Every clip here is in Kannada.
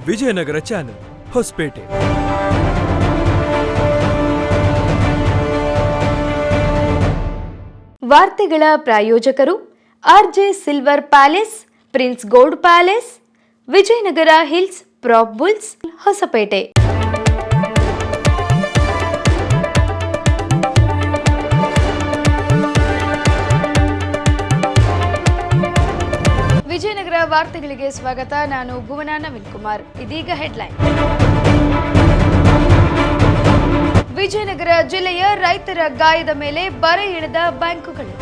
ವಿಜಯನಗರ ಚಾನೆಲ್ ಹೊಸಪೇಟೆ. ವಾರ್ತೆಗಳ ಪ್ರಾಯೋಜಕರು RJ Silver Palace, Prince Gold Palace, Vijayanagara Hills, Prop Bulls, Hosapete. Vijayanagara ವಾರ್ತೆಗಳಿಗೆ ಸ್ವಾಗತ. ನಾನು ಭುವನ ನವೀನ್ ಕುಮಾರ್. ಇದೀಗ ಹೆಡ್ಲೈನ್. ವಿಜಯನಗರ ಜಿಲ್ಲೆಯ ರೈತರ ಗಾಯದ ಮೇಲೆ ಬರೆ ಎಳೆದ ಬ್ಯಾಂಕುಗಳು.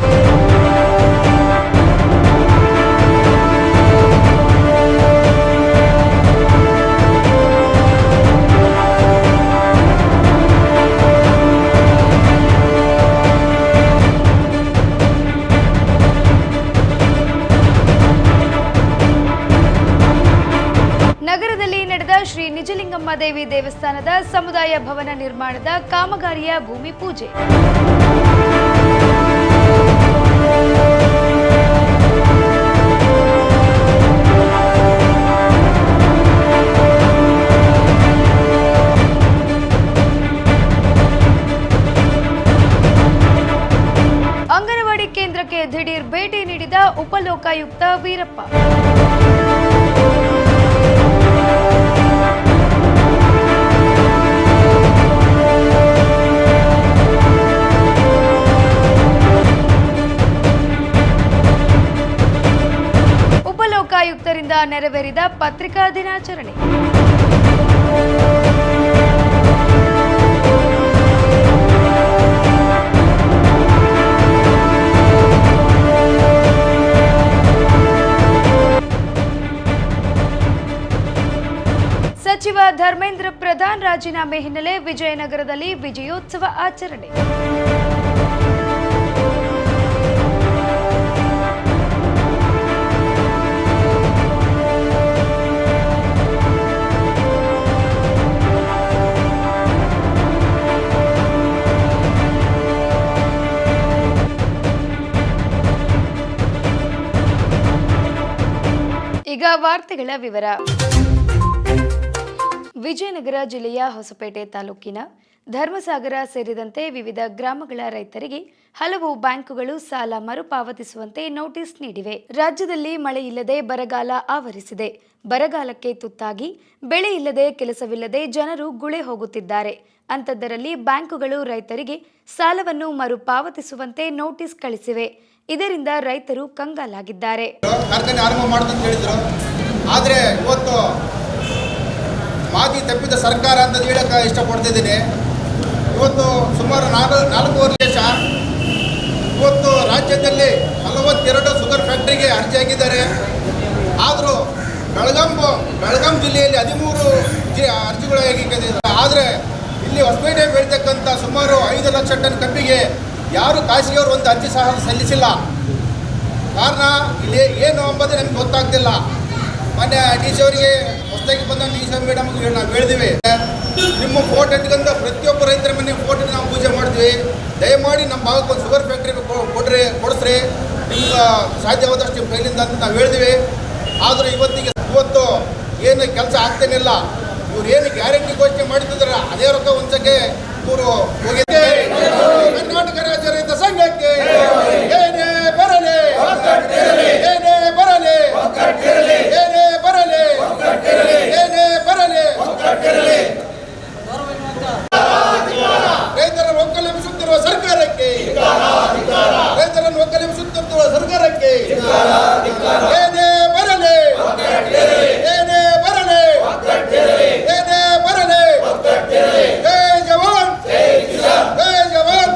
ನಗರದಲ್ಲಿ ನಡೆದ ಶ್ರೀ ನಿಜಲಿಂಗಮ್ಮ ದೇವಿ ದೇವಸ್ಥಾನದ ಸಮುದಾಯ ಭವನ ನಿರ್ಮಾಣದ ಕಾಮಗಾರಿಯ ಭೂಮಿ ಪೂಜೆ. ಅಂಗನವಾಡಿ ಕೇಂದ್ರಕ್ಕೆ ದಿಢೀರ್ ಭೇಟಿ ನೀಡಿದ ಉಪಲೋಕಾಯುಕ್ತ ವೀರಪ್ಪ. ಉಪಲೋಕಾಯುಕ್ತರಿಂದ ನೆರವೇರಿದ ಪತ್ರಿಕಾ ದಿನಾಚರಣೆ. ಸಚಿವ ಧರ್ಮೇಂದ್ರ ಪ್ರಧಾನ್ ರಾಜೀನಾಮೆ ಹಿನ್ನೆಲೆ ವಿಜಯನಗರದಲ್ಲಿ ವಿಜಯೋತ್ಸವ ಆಚರಣೆ. ಈಗ ವಾರ್ತೆಗಳ ವಿವರ. ವಿಜಯನಗರ ಜಿಲ್ಲೆಯ ಹೊಸಪೇಟೆ ತಾಲೂಕಿನ ಧರ್ಮಸಾಗರ ಸೇರಿದಂತೆ ವಿವಿಧ ಗ್ರಾಮಗಳ ರೈತರಿಗೆ ಹಲವು ಬ್ಯಾಂಕುಗಳು ಸಾಲ ಮರುಪಾವತಿಸುವಂತೆ ನೋಟಿಸ್ ನೀಡಿವೆ. ರಾಜ್ಯದಲ್ಲಿ ಮಳೆ ಇಲ್ಲದೆ ಬರಗಾಲ ಆವರಿಸಿದೆ. ಬರಗಾಲಕ್ಕೆ ತುತ್ತಾಗಿ ಬೆಳೆ ಇಲ್ಲದೆ ಕೆಲಸವಿಲ್ಲದೆ ಜನರು ಗುಳೆ ಹೋಗುತ್ತಿದ್ದಾರೆ. ಅಂಥದ್ದರಲ್ಲಿ ಬ್ಯಾಂಕುಗಳು ರೈತರಿಗೆ ಸಾಲವನ್ನು ಮರುಪಾವತಿಸುವಂತೆ ನೋಟಿಸ್ ಕಳಿಸಿವೆ. ಇದರಿಂದ ರೈತರು ಕಂಗಾಲಾಗಿದ್ದಾರೆ. ಮಾತಿ ತಪ್ಪಿದ ಸರ್ಕಾರ ಅಂತ ಹೇಳಕ್ಕೆ ಇಷ್ಟಪಡ್ತಿದ್ದೀನಿ. ಇವತ್ತು ಸುಮಾರು 4.5 ಲಕ್ಷ ಇವತ್ತು ರಾಜ್ಯದಲ್ಲಿ 42 ಶುಗರ್ ಫ್ಯಾಕ್ಟ್ರಿಗೆ ಅರ್ಜಿ ಹಾಕಿದ್ದಾರೆ. ಆದರೂ ಬೆಳಗಾಂ ಜಿಲ್ಲೆಯಲ್ಲಿ 13 ಅರ್ಜಿಗಳು ಹಾಕಿದ್ದಾರೆ. ಆದರೆ ಇಲ್ಲಿ ಹೊಸಪೇಟೆ ಬೆಳೀತಕ್ಕಂಥ ಸುಮಾರು 5 ಲಕ್ಷ ಟನ್ ಕಬ್ಬಿಗೆ ಯಾರು ಖಾಸಗಿಯವರು ಒಂದು ಅರ್ಜಿ ಸಹ ಸಲ್ಲಿಸಿಲ್ಲ. ಕಾರಣ ಇಲ್ಲಿ ಏನು ಎಂಬುದು ನಮ್ಗೆ ಗೊತ್ತಾಗ್ತಿಲ್ಲ. ಮೊನ್ನೆ ಡಿ ಸಿ ಅವರಿಗೆ ಹೊಸದಾಗಿ ಬಂದ ಡಿ ಸಿ ಮೇಡಮ್ಗೆ ನಾವು ಹೇಳಿದ್ವಿ, ನಿಮ್ಮ ಫೋಟೋ ಇಟ್ಕೊಂಡು ಪ್ರತಿಯೊಬ್ಬ ರೈತರ ಮನೆ ಫೋಟೋ ನಾವು ಪೂಜೆ ಮಾಡ್ತೀವಿ. ದಯಮಾಡಿ ನಮ್ಮ ಭಾಗಕ್ಕೆ ಒಂದು ಶುಗರ್ ಫ್ಯಾಕ್ಟ್ರಿ ಕೊಡಿಸ್ರಿ, ನಿಮ್ಗೆ ಸಾಧ್ಯವಾದಷ್ಟು ಕೈಲಿಂದ ಅಂತ ನಾವು ಹೇಳಿದ್ವಿ. ಆದರೂ ಇವತ್ತು ಏನು ಕೆಲಸ ಆಗ್ತೇನಿಲ್ಲ. ಇವ್ರು ಏನು ಗ್ಯಾರಂಟಿ ಘೋಷಣೆ ಮಾಡ್ತಿದ್ರೆ ಅದೇ ರೊಕ್ಕ ಒಂದ್ಸಕ್ಕೆ ಇವರು ಹೋಗಿದ್ದೆ. ಕರ್ನಾಟಕ ರಾಜ್ಯ ರೈತ ಸಂಘಕ್ಕೆ ಏನೇ ಬರಲಿ, ಏನೇ ಬರಲಿ, ಏನೇ ಬರಲಿ, ಏನೇ ಬರಲಿ, ರೈತರನ್ನು ಒಕ್ಕಲೆಬ್ಬಿಸುತ್ತಿರುವ ಸರ್ಕಾರಕ್ಕೆ, ರೈತರನ್ನು ಒಕ್ಕಲೆಬ್ಬಿಸುತ್ತಿರುವ ಸರ್ಕಾರಕ್ಕೆ ಏನೇ ಬರಲಿ, ಏನೇ ಬರಲಿ, ಏನೇ ಬರಲಿ. ಜೈ ಜವಾನ್, ಜೈ ಜವಾನ್.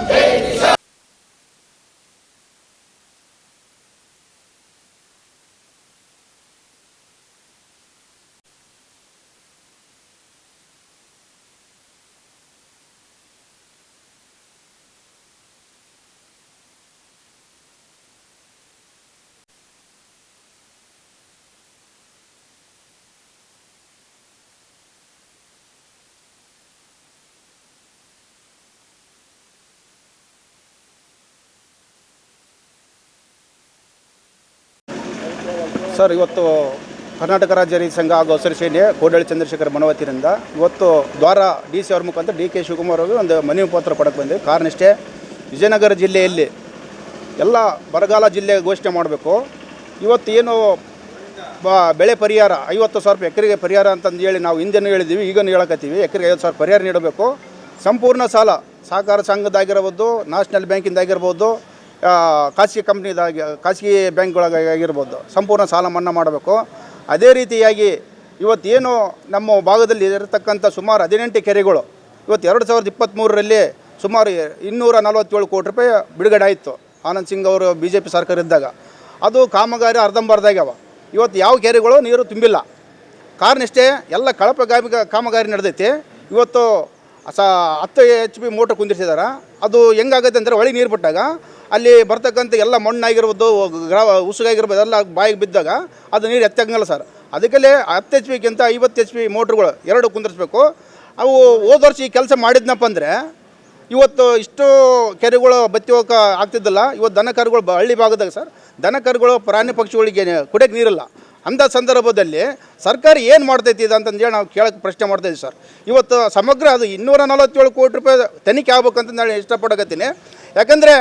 ಸರ್, ಇವತ್ತು ಕರ್ನಾಟಕ ರಾಜ್ಯ ರೈತ ಸಂಘ ಹಾಗೂ ಹಸಿರು ಸೇನೆ ಕೋಡಳ್ಳಿ ಚಂದ್ರಶೇಖರ್ ಮನವತಿರಿಂದ ಇವತ್ತು ದ್ವಾರ ಡಿ ಸಿ ಅವ್ರ ಮುಖಾಂತರ ಡಿ ಕೆ ಶಿವಕುಮಾರ್ ಅವರು ಒಂದು ಮನವಿ ಪತ್ರ ಕೊಡಕ್ಕೆ ಬಂದೆ. ಕಾರಣ ಇಷ್ಟೇ, ವಿಜಯನಗರ ಜಿಲ್ಲೆಯಲ್ಲಿ ಎಲ್ಲ ಬರಗಾಲ ಜಿಲ್ಲೆ ಘೋಷಣೆ ಮಾಡಬೇಕು. ಇವತ್ತು ಏನು ಬೆಳೆ ಪರಿಹಾರ 50,000 ರೂಪಾಯಿ ಎಕರೆಗೆ ಪರಿಹಾರ ಅಂತಂದು ಹೇಳಿ ನಾವು ಹಿಂದೆನೂ ಹೇಳಿದ್ದೀವಿ, ಈಗಲೂ ಹೇಳಕತ್ತೀವಿ. ಎಕರೆಗೆ 50,000 ಪರಿಹಾರ ನೀಡಬೇಕು. ಸಂಪೂರ್ಣ ಸಾಲ ಸಹಕಾರ ಸಂಘದಾಗಿರ್ಬೋದು, ನ್ಯಾಷನಲ್ ಬ್ಯಾಂಕಿಂದಾಗಿರ್ಬೋದು, ಖಾಸಗಿ ಬ್ಯಾಂಕ್ಗಳಾಗಿರ್ಬೋದು, ಸಂಪೂರ್ಣ ಸಾಲ ಮನ್ನಾ ಮಾಡಬೇಕು. ಅದೇ ರೀತಿಯಾಗಿ ಇವತ್ತೇನು ನಮ್ಮ ಭಾಗದಲ್ಲಿ ಇರತಕ್ಕಂಥ ಸುಮಾರು 18 ಕೆರೆಗಳು ಇವತ್ತು 2023ರಲ್ಲಿ ಸುಮಾರು 247 ಕೋಟಿ ರೂಪಾಯಿ ಬಿಡುಗಡೆ ಆಯಿತು. ಆನಂದ್ ಸಿಂಗ್ ಅವರು BJP ಸರ್ಕಾರ ಇದ್ದಾಗ ಅದು ಕಾಮಗಾರಿ ಅರ್ಧಂಬರ್ಧಾಗ್ಯಾವ. ಇವತ್ತು ಯಾವ ಕೆರೆಗಳು ನೀರು ತುಂಬಿಲ್ಲ. ಕಾರಣ ಇಷ್ಟೇ, ಎಲ್ಲ ಕಳಪೆ ಕಾಮಗಾರಿ ನಡೆದೈತಿ. ಇವತ್ತು 10 HP ಮೋಟ್ರ್ ಕುಂದಿರ್ಸಿದಾರೆ. ಅದು ಹೆಂಗಾಗತ್ತೆ ಅಂದರೆ ಹೊಳಿ ನೀರು ಬಿಟ್ಟಾಗ ಅಲ್ಲಿ ಬರ್ತಕ್ಕಂಥ ಎಲ್ಲ ಮಣ್ಣಾಗಿರ್ಬೋದು, ಉಸುಗಾಗಿರ್ಬೋದು ಎಲ್ಲ ಬಾಯಿಗೆ ಬಿದ್ದಾಗ ಅದು ನೀರು ಎತ್ತಂಗಲ್ಲ ಸರ್. ಅದಕ್ಕೆ 10 HP ಗಿಂತ 50 HP ಮೋಟ್ರುಗಳು 2 ಕುಂದಿರಿಸ್ಬೇಕು. ಅವು ಹೋದ ವರ್ಷ ಈ ಕೆಲಸ ಮಾಡಿದ್ನಪ್ಪ ಅಂದರೆ ಇವತ್ತು ಇಷ್ಟು ಕೆರೆಗಳು ಬತ್ತಿ ಹೋಗಕ್ಕೆ ಆಗ್ತಿದ್ದಿಲ್ಲ. ಇವತ್ತು ದನ ಕರುಗಳು ಹಳ್ಳಿ ಭಾಗದಾಗ ಸರ್ ದನ ಕರುಗಳು ಪ್ರಾಣಿ ಪಕ್ಷಿಗಳಿಗೆ ಕುಡಿಯೋಕ್ಕೆ ನೀರಿಲ್ಲ. ಅಂಥ ಸಂದರ್ಭದಲ್ಲಿ ಸರ್ಕಾರ ಏನು ಮಾಡ್ತೈತಿ ಇದು ಅಂತಂದೇಳಿ ನಾವು ಕೇಳೋಕ್ಕೆ ಪ್ರಶ್ನೆ ಮಾಡ್ತಾಯಿದ್ದೀವಿ ಸರ್. ಇವತ್ತು ಸಮಗ್ರ ಅದು 247 ಕೋಟಿ ರೂಪಾಯಿ ತನಿಖೆ ಆಗ್ಬೇಕಂತ ನಾನು ಇಷ್ಟಪಡಕತ್ತೀನಿ. ಯಾಕಂದರೆ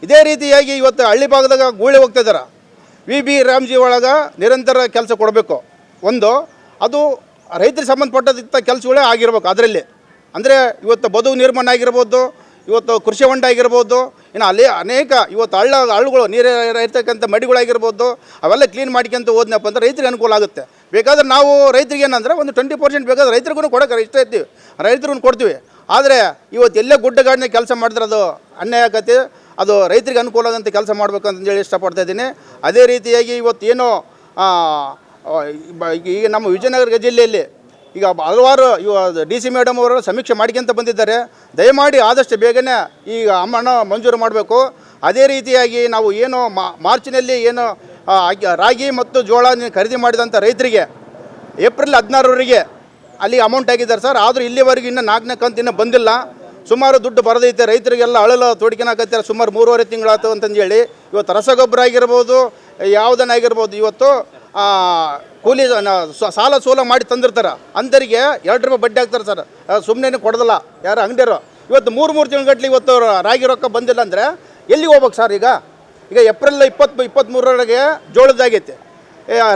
ಇದೇ ರೀತಿಯಾಗಿ ಇವತ್ತು ಹಳ್ಳಿ ಭಾಗದಾಗ ಗೂಳಿ ಹೋಗ್ತಾಯಿದ್ದಾರೆ. VB ರಾಮ್ಜಿ ಒಳಗೆ ನಿರಂತರ ಕೆಲಸ ಕೊಡಬೇಕು. ಒಂದು ಅದು ರೈತರಿಗೆ ಸಂಬಂಧಪಟ್ಟಂಥ ಕೆಲಸಗಳೇ ಆಗಿರ್ಬೇಕು. ಅದರಲ್ಲಿ ಅಂದರೆ ಇವತ್ತು ಬದುವು ನಿರ್ಮಾಣ ಆಗಿರ್ಬೋದು, ಇವತ್ತು ಕೃಷಿ ಹೊಂಡ ಆಗಿರ್ಬೋದು, ಇನ್ನು ಅಲ್ಲಿ ಅನೇಕ ಇವತ್ತು ಹಳ್ಳಗಳು ನೀರು ಇರ್ತಕ್ಕಂಥ ಮಡಿಗಳಾಗಿರ್ಬೋದು, ಅವೆಲ್ಲ ಕ್ಲೀನ್ ಮಾಡ್ಕೊಂತ ಹೋದ್ನಪ್ಪ ಅಂದ್ರೆ ರೈತರಿಗೆ ಅನುಕೂಲ ಆಗುತ್ತೆ. ಬೇಕಾದ್ರೆ ನಾವು ರೈತರಿಗೆ ಏನಂದರೆ ಒಂದು 20% ಬೇಕಾದ್ರೆ ರೈತರಿಗೂ ಕೊಡೋಕೆ ಇಷ್ಟ ಇರ್ತೀವಿ, ರೈತರಿಗೂ ಕೊಡ್ತೀವಿ. ಆದರೆ ಇವತ್ತು ಎಲ್ಲೇ ಗುಡ್ಡಗಾಡಿನ ಕೆಲಸ ಮಾಡಿದ್ರೆ ಅದು ಅನ್ಯಾಯ ಆಗತ್ತೆ. ಅದು ರೈತರಿಗೆ ಅನುಕೂಲ ಆಗೋಂಥ ಕೆಲಸ ಮಾಡಬೇಕಂತೇಳಿ ಇಷ್ಟಪಡ್ತಾಯಿದ್ದೀನಿ. ಅದೇ ರೀತಿಯಾಗಿ ಇವತ್ತೇನು ಈಗ ನಮ್ಮ ವಿಜಯನಗರ ಜಿಲ್ಲೆಯಲ್ಲಿ ಈಗ ಹಲವಾರು DC ಮೇಡಮ್ ಅವರು ಸಮೀಕ್ಷೆ ಮಾಡ್ಕೊಂತ ಬಂದಿದ್ದಾರೆ. ದಯಮಾಡಿ ಆದಷ್ಟು ಬೇಗನೆ ಈಗ ಹಣ ಮಂಜೂರು ಮಾಡಬೇಕು. ಅದೇ ರೀತಿಯಾಗಿ ನಾವು ಏನು ಮಾರ್ಚಿನಲ್ಲಿ ಏನು ರಾಗಿ ಮತ್ತು ಜೋಳ ಖರೀದಿ ಮಾಡಿದಂಥ ರೈತರಿಗೆ ಏಪ್ರಿಲ್ 16ರವರೆಗೆ ಅಲ್ಲಿ ಅಮೌಂಟ್ ಆಗಿದ್ದಾರೆ ಸರ್. ಆದರೂ ಇಲ್ಲಿವರೆಗೂ ಇನ್ನೂ 4ನೇ ಕಂತು ಇನ್ನೂ ಬಂದಿಲ್ಲ. ಸುಮಾರು ದುಡ್ಡು ಬರದೈತೆ. ರೈತರಿಗೆಲ್ಲ ಅಳಲು ತೋಡ್ಕೊಳಕತ್ತಾರೆ. ಸುಮಾರು 3.5 ತಿಂಗಳಾಯ್ತು ಅಂತಂದೇಳಿ ಇವತ್ತು ರಸಗೊಬ್ಬರ ಆಗಿರ್ಬೋದು, ಯಾವುದನ್ನಾಗಿರ್ಬೋದು, ಇವತ್ತು ಕೂಲಿ ಸಾಲ ಸೋಲ ಮಾಡಿ ತಂದಿರ್ತಾರೆ. ಅಂಥರಿಗೆ 2 ರೂಪಾಯಿ ಬಡ್ಡಿ ಹಾಕ್ತಾರೆ ಸರ್. ಸುಮ್ಮನೆ ಕೊಡೋದಿಲ್ಲ ಯಾರು ಅಂಗಡಿಯರು. ಇವತ್ತು 3 ತಿಂಗಳಗಟ್ಟಲೆ ಇವತ್ತು ರಾಗಿ ರೊಕ್ಕ ಬಂದಿಲ್ಲ ಅಂದರೆ ಎಲ್ಲಿಗೆ ಹೋಗ್ಬೇಕು ಸರ್? ಈಗ ಏಪ್ರಿಲ್ 23ರವರೆಗೆ ಜೋಳದಾಗೈತೆ,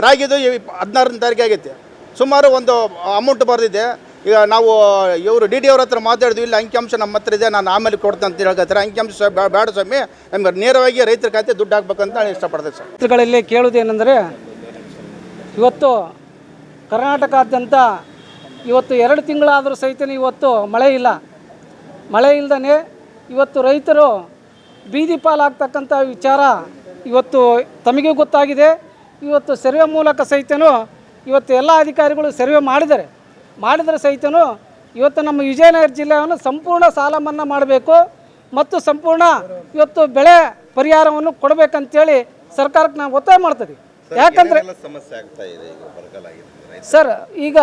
ರಾಗಿದು 16ನೇ ತಾರೀಕು ಆಗೈತೆ. ಸುಮಾರು ಒಂದು ಅಮೌಂಟ್ ಬರೆದಿದೆ. ಈಗ ನಾವು ಇವರು DD ಅವ್ರ ಹತ್ರ ಮಾತಾಡಿದ್ವಿ. ಇಲ್ಲ ಅಂಕಿಅಂಶ ನಮ್ಮ ಹತ್ರ ಇದೆ, ನಾನು ಆಮೇಲೆ ಕೊಡ್ತೇನೆ ಅಂತ ಹೇಳ್ತಾರೆ. ಅಂಕಿಅಂಶ ಬೇಡ ಸ್ವಾಮಿ, ನಮ್ಗೆ ನೇರವಾಗಿ ರೈತರ ಖಾತೆ ದುಡ್ಡು ಹಾಕ್ಬೇಕಂತ ನಾನು ಇಷ್ಟಪಡ್ತೇನೆ ಸರ್. ರೈತರುಗಳಲ್ಲಿ ಕೇಳುವುದೇನೆಂದರೆ, ಇವತ್ತು ಕರ್ನಾಟಕಾದ್ಯಂತ ಇವತ್ತು 2 ತಿಂಗಳಾದರೂ ಸಹಿತ ಇವತ್ತು ಮಳೆ ಇಲ್ಲ. ಮಳೆ ಇಲ್ಲದೇ ಇವತ್ತು ರೈತರು ಬೀದಿ ಪಾಲಾಗ್ತಕ್ಕಂಥ ವಿಚಾರ ಇವತ್ತು ತಮಗೆ ಗೊತ್ತಾಗಿದೆ. ಇವತ್ತು ಸರ್ವೆ ಮೂಲಕ ಸಹಿತನೂ ಇವತ್ತು ಎಲ್ಲ ಅಧಿಕಾರಿಗಳು ಸರ್ವೆ ಮಾಡಿದರೆ ಸಹಿತನೂ ಇವತ್ತು ನಮ್ಮ ವಿಜಯನಗರ ಜಿಲ್ಲೆಯನ್ನು ಸಂಪೂರ್ಣ ಸಾಲ ಮನ್ನಾ ಮಾಡಬೇಕು ಮತ್ತು ಸಂಪೂರ್ಣ ಇವತ್ತು ಬೆಳೆ ಪರಿಹಾರವನ್ನು ಕೊಡಬೇಕಂತೇಳಿ ಸರ್ಕಾರಕ್ಕೆ ನಾವು ಒತ್ತಾಯ ಮಾಡ್ತೀವಿ. ಯಾಕಂದರೆ ಸರ್, ಈಗ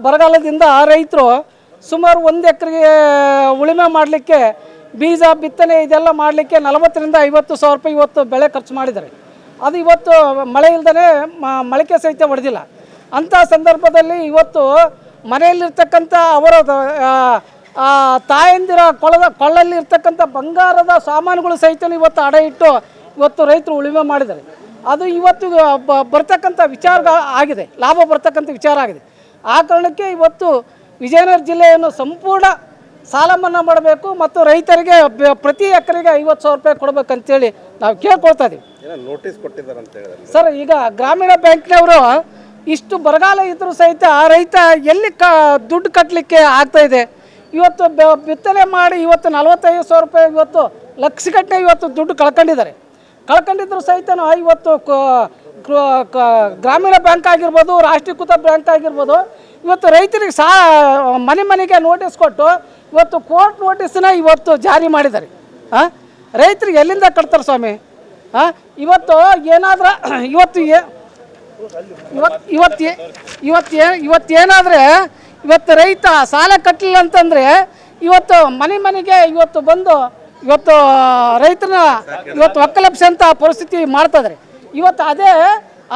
ಬರಗಾಲದಿಂದ ರೈತರು ಸುಮಾರು 1 ಎಕರೆಗೆ ಉಳುಮೆ ಮಾಡಲಿಕ್ಕೆ, ಬೀಜ ಬಿತ್ತನೆ ಇದೆಲ್ಲ ಮಾಡಲಿಕ್ಕೆ 40ರಿಂದ 50 ಸಾವಿರ ರೂಪಾಯಿ ಇವತ್ತು ಬೆಳೆ ಖರ್ಚು ಮಾಡಿದ್ದಾರೆ. ಅದು ಇವತ್ತು ಮಳೆ ಇಲ್ಲದೇ ಮೊಳಕೆ ಸಹಿತ ಹೊಡೆದಿಲ್ಲ. ಅಂಥ ಸಂದರ್ಭದಲ್ಲಿ ಇವತ್ತು ಮನೆಯಲ್ಲಿರ್ತಕ್ಕಂಥ ಅವರ ತಾಯಂದಿರ ಕೊಳ್ಳಲ್ಲಿರ್ತಕ್ಕಂಥ ಬಂಗಾರದ ಸಾಮಾನುಗಳು ಸಹಿತ ಇವತ್ತು ಅಡ ಇಟ್ಟು ಇವತ್ತು ರೈತರು ಉಳುಮೆ ಮಾಡಿದ್ದಾರೆ. ಅದು ಇವತ್ತು ಬರ್ತಕ್ಕಂಥ ವಿಚಾರ ಆಗಿದೆ, ಲಾಭ ಬರ್ತಕ್ಕಂಥ ವಿಚಾರ ಆಗಿದೆ. ಆ ಕಾರಣಕ್ಕೆ ಇವತ್ತು ವಿಜಯನಗರ ಜಿಲ್ಲೆಯನ್ನು ಸಂಪೂರ್ಣ ಸಾಲ ಮನ್ನಾ ಮಾಡಬೇಕು ಮತ್ತು ರೈತರಿಗೆ ಪ್ರತಿ ಎಕರೆಗೆ 50,000 ರೂಪಾಯಿ ಕೊಡಬೇಕಂತೇಳಿ ನಾವು ಕೇಳ್ಕೊಳ್ತಾ ಇದ್ದೀವಿ. ನೋಟಿಸ್ ಕೊಟ್ಟಿದ್ದಾರೆ ಅಂತ ಹೇಳಿದ್ರೆ ಸರ್, ಈಗ ಗ್ರಾಮೀಣ ಬ್ಯಾಂಕ್ನವರು ಇಷ್ಟು ಬರಗಾಲ ಇದ್ದರೂ ಸಹಿತ ರೈತ ಎಲ್ಲಿ ದುಡ್ಡು ಕಟ್ಟಲಿಕ್ಕೆ ಆಗ್ತಾಯಿದೆ. ಇವತ್ತು ಬಿತ್ತನೆ ಮಾಡಿ ಇವತ್ತು 45,000 ರೂಪಾಯಿ ಇವತ್ತು ಲಕ್ಷಗಟ್ಟಲೆ ಇವತ್ತು ದುಡ್ಡು ಕಳ್ಕೊಂಡಿದ್ರು ಸಹಿತ ಇವತ್ತು ಗ್ರಾಮೀಣ ಬ್ಯಾಂಕ್ ಆಗಿರ್ಬೋದು, ರಾಷ್ಟ್ರೀಕೃತ ಬ್ಯಾಂಕ್ ಆಗಿರ್ಬೋದು, ಇವತ್ತು ರೈತರಿಗೆ ಮನೆಗೆ ನೋಟಿಸ್ ಕೊಟ್ಟು ಇವತ್ತು ಕೋರ್ಟ್ ನೋಟಿಸನ್ನ ಇವತ್ತು ಜಾರಿ ಮಾಡಿದ್ದಾರೆ. ರೈತರಿಗೆ ಎಲ್ಲಿಂದ ಕಟ್ತಾರೆ ಸ್ವಾಮಿ? ಇವತ್ತು ಏನಾದ್ರೆ ಇವತ್ತೇನಾದರೆ ಇವತ್ತು ರೈತ ಸಾಲ ಕಟ್ಟಲಿಲ್ಲ ಅಂತಂದರೆ ಇವತ್ತು ಮನೆಗೆ ಇವತ್ತು ಬಂದು ಇವತ್ತು ರೈತರನ್ನ ಇವತ್ತು ಒಕ್ಕಲೆಬ್ಸಂತ ಪರಿಸ್ಥಿತಿ ಮಾಡ್ತಾಯಿದ್ದಾರೆ. ಇವತ್ತು ಅದೇ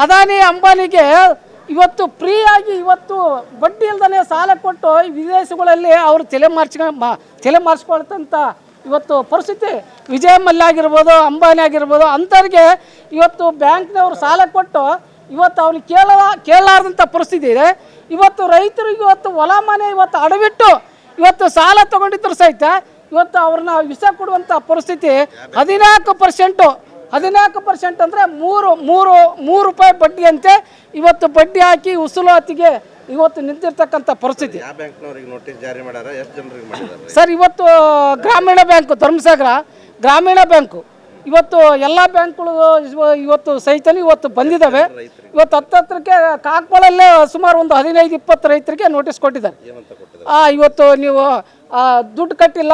ಅದಾನಿ ಅಂಬಾನಿಗೆ ಇವತ್ತು ಫ್ರೀಯಾಗಿ ಇವತ್ತು ಬಡ್ಡಿ ಇಲ್ದೇ ಸಾಲ ಕೊಟ್ಟು ವಿದೇಶಗಳಲ್ಲಿ ಅವರು ತಲೆಮಾರಿಸ್ಕೊಳ್ತಂಥ ಇವತ್ತು ಪರಿಸ್ಥಿತಿ ವಿಜಯ ಮಲ್ಯ ಆಗಿರ್ಬೋದು, ಅಂಬಾನಿ ಆಗಿರ್ಬೋದು, ಅಂಥವ್ರಿಗೆ ಇವತ್ತು ಬ್ಯಾಂಕ್ನವರು ಸಾಲ ಕೊಟ್ಟು ಇವತ್ತು ಅವ್ರಿಗೆ ಕೇಳಲಾರ್ದಂಥ ಪರಿಸ್ಥಿತಿ ಇದೆ. ಇವತ್ತು ರೈತರಿಗೆ ಇವತ್ತು ಹೊಲ ಮನೆ ಇವತ್ತು ಅಡವಿಟ್ಟು ಇವತ್ತು ಸಾಲ ತೊಗೊಂಡಿದ್ರು ಸಹಿತ ಇವತ್ತು ಅವ್ರನ್ನ ವಿಷ ಕೊಡುವಂಥ ಪರಿಸ್ಥಿತಿ 14% ಅಂದರೆ ಮೂರು ರೂಪಾಯಿ ಬಡ್ಡಿ ಅಂತೆ ಇವತ್ತು ಬಡ್ಡಿ ಹಾಕಿ ಉಸುಲಾತಿಗೆ ಇವತ್ತು ನಿಂತಿರ್ತಕ್ಕಂಥ ಪರಿಸ್ಥಿತಿ. ಸರ್, ಇವತ್ತು ಗ್ರಾಮೀಣ ಬ್ಯಾಂಕು, ಧರ್ಮಸಾಗರ ಗ್ರಾಮೀಣ ಬ್ಯಾಂಕು ಇವತ್ತು ಎಲ್ಲ ಬ್ಯಾಂಕ್ಗಳು ಇವತ್ತು ಸಹಿತ ಇವತ್ತು ಬಂದಿದ್ದಾವೆ. ಇವತ್ತು ಹತ್ತತ್ರಕ್ಕೆ ಕಾಕ್ಮಳಲ್ಲೇ ಸುಮಾರು ಒಂದು 15-20 ರೈತರಿಗೆ ನೋಟಿಸ್ ಕೊಟ್ಟಿದ್ದಾರೆ. ಇವತ್ತು ನೀವು ದುಡ್ಡು ಕಟ್ಟಿಲ್ಲ,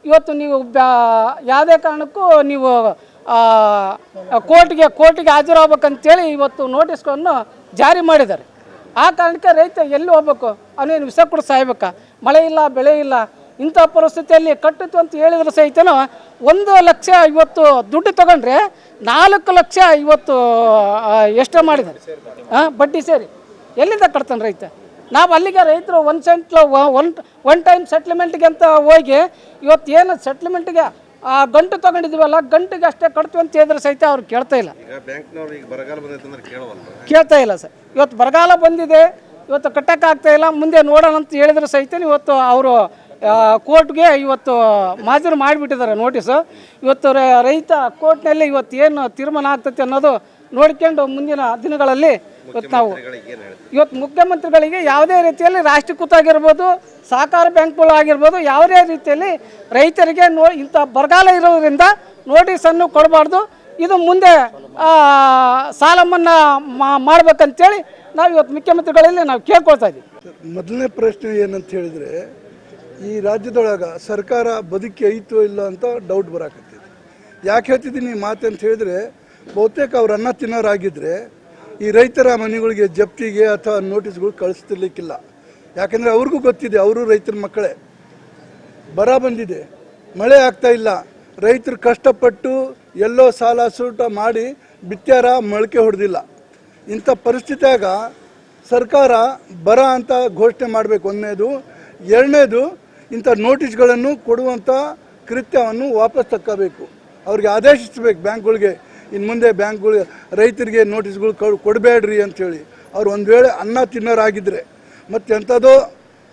ಇವತ್ತು ನೀವು ಯಾವುದೇ ಕಾರಣಕ್ಕೂ ನೀವು ಕೋರ್ಟಿಗೆ ಹಾಜರಾಗಬೇಕಂತೇಳಿ ಇವತ್ತು ನೋಟಿಸ್ಗಳನ್ನು ಜಾರಿ ಮಾಡಿದ್ದಾರೆ. ಆ ಕಾರಣಕ್ಕೆ ರೈತ ಎಲ್ಲಿ ಹೋಗ್ಬೇಕು, ಅವನೇನು ವಿಷ ಕೂಡ ಸಾಯ್ಬೇಕಾ? ಮಳೆ ಇಲ್ಲ, ಬೆಳೆ ಇಲ್ಲ, ಇಂಥ ಪರಿಸ್ಥಿತಿಯಲ್ಲಿ ಕಟ್ಟಿತು ಅಂತ ಹೇಳಿದ್ರು ಸಹಿತನೂ 1 ಲಕ್ಷ ಇವತ್ತು ದುಡ್ಡು ತೊಗೊಂಡ್ರೆ 4 ಲಕ್ಷ ಇವತ್ತು ಎಷ್ಟು ಮಾಡಿದ್ದಾರೆ ಬಡ್ಡಿ ಸೇರಿ. ಎಲ್ಲಿಂದ ಕಟ್ತಾನೆ ರೈತ? ನಾವು ಅಲ್ಲಿಗೆ ರೈತರು ಒನ್ ಟೈಮ್ ಸೆಟ್ಲ್ಮೆಂಟ್ಗೆ ಅಂತ ಹೋಗಿ ಇವತ್ತು ಏನು ಸೆಟ್ಲ್ಮೆಂಟ್ಗೆ ಗಂಟು ತೊಗೊಂಡಿದ್ದೀವಲ್ಲ, ಗಂಟಿಗೆ ಅಷ್ಟೇ ಕಟ್ತೀವಿ ಅಂತ ಹೇಳಿದ್ರೆ ಸಹಿತ ಅವ್ರು ಕೇಳ್ತಾ ಇಲ್ಲ. ಕೇಳ್ತಾ ಇಲ್ಲ ಸರ್. ಇವತ್ತು ಬರಗಾಲ ಬಂದಿದೆ, ಇವತ್ತು ಕಟ್ಟಕ್ಕಾಗ್ತಾ ಇಲ್ಲ, ಮುಂದೆ ನೋಡೋಣ ಅಂತ ಹೇಳಿದ್ರೆ ಸಹಿತ ಇವತ್ತು ಅವರು ಕೋರ್ಟ್ಗೆ ಇವತ್ತು ಹಾಜರು ಮಾಡಿಬಿಟ್ಟಿದ್ದಾರೆ ನೋಟಿಸು. ಇವತ್ತು ರೈತ ಕೋರ್ಟ್ನಲ್ಲಿ ಇವತ್ತು ಏನು ತೀರ್ಮಾನ ಆಗ್ತೈತೆ ಅನ್ನೋದು ನೋಡ್ಕೊಂಡು ಮುಂದಿನ ದಿನಗಳಲ್ಲಿ ಇವತ್ತು ಮುಖ್ಯಮಂತ್ರಿಗಳಿಗೆ ಯಾವುದೇ ರೀತಿಯಲ್ಲಿ ರಾಷ್ಟ್ರೀಕೃತ ಆಗಿರ್ಬೋದು, ಸಹಕಾರ ಬ್ಯಾಂಕ್ಗಳು ಆಗಿರ್ಬೋದು, ಯಾವುದೇ ರೀತಿಯಲ್ಲಿ ರೈತರಿಗೆ ಇಂಥ ಬರಗಾಲ ಇರೋದ್ರಿಂದ ನೋಟಿಸನ್ನು ಕೊಡಬಾರ್ದು. ಇದು ಮುಂದೆ ಸಾಲ ಮನ್ನಾ ಮಾಡ್ಬೇಕಂತೇಳಿ ನಾವು ಇವತ್ತು ಮುಖ್ಯಮಂತ್ರಿಗಳಲ್ಲಿ ನಾವು ಕೇಳ್ಕೊಳ್ತಾ ಇದ್ದೀವಿ. ಮೊದಲನೇ ಪ್ರಶ್ನೆ ಏನಂತ ಹೇಳಿದರೆ, ಈ ರಾಜ್ಯದೊಳಗೆ ಸರ್ಕಾರ ಬದುಕಿ ಐತೋ ಇಲ್ಲ ಅಂತ ಡೌಟ್ ಬರಾಕತ್ತಿದೆ. ಯಾಕೆ ಹೇಳ್ತಿದ್ದೀನಿ ಈ ಮಾತು ಅಂತ ಹೇಳಿದರೆ, ಬಹುತೇಕ ಅವ್ರು ಅನ್ನ ತಿನ್ನೋರಾಗಿದ್ದರೆ ಈ ರೈತರ ಮನೆಗಳಿಗೆ ಜಪ್ತಿಗೆ ಅಥವಾ ನೋಟಿಸ್ಗಳು ಕಳಿಸ್ತಿರ್ಲಿಕ್ಕಿಲ್ಲ. ಯಾಕೆಂದರೆ ಅವ್ರಿಗೂ ಗೊತ್ತಿದೆ, ಅವರು ರೈತರ ಮಕ್ಕಳೇ. ಬರ ಬಂದಿದೆ, ಮಳೆ ಆಗ್ತಾ ಇಲ್ಲ, ರೈತರು ಕಷ್ಟಪಟ್ಟು ಎಲ್ಲೋ ಸಾಲ ಸೂಟ ಮಾಡಿ ಬಿತ್ಯಾರ, ಮೊಳಕೆ ಹೊಡೆದಿಲ್ಲ. ಇಂಥ ಪರಿಸ್ಥಿತಿಯಾಗ ಸರ್ಕಾರ ಬರ ಅಂತ ಘೋಷಣೆ ಮಾಡಬೇಕು. ಒಂದನೇದು. ಎರಡನೇದು, ಇಂಥ ನೋಟಿಸ್ಗಳನ್ನು ಕೊಡುವಂಥ ಕೃತ್ಯವನ್ನು ವಾಪಸ್ ತಕ್ಕಬೇಕು. ಅವ್ರಿಗೆ ಆದೇಶಿಸಬೇಕು ಬ್ಯಾಂಕ್ಗಳಿಗೆ, ಇನ್ನು ಮುಂದೆ ಬ್ಯಾಂಕ್ಗಳು ರೈತರಿಗೆ ನೋಟಿಸ್ಗಳು ಕೊಡಬೇಡ್ರಿ ಅಂಥೇಳಿ. ಅವ್ರು ಒಂದು ವೇಳೆ ಅನ್ನ ತಿನ್ನೋರಾಗಿದ್ದರೆ ಮತ್ತು ಎಂಥದೋ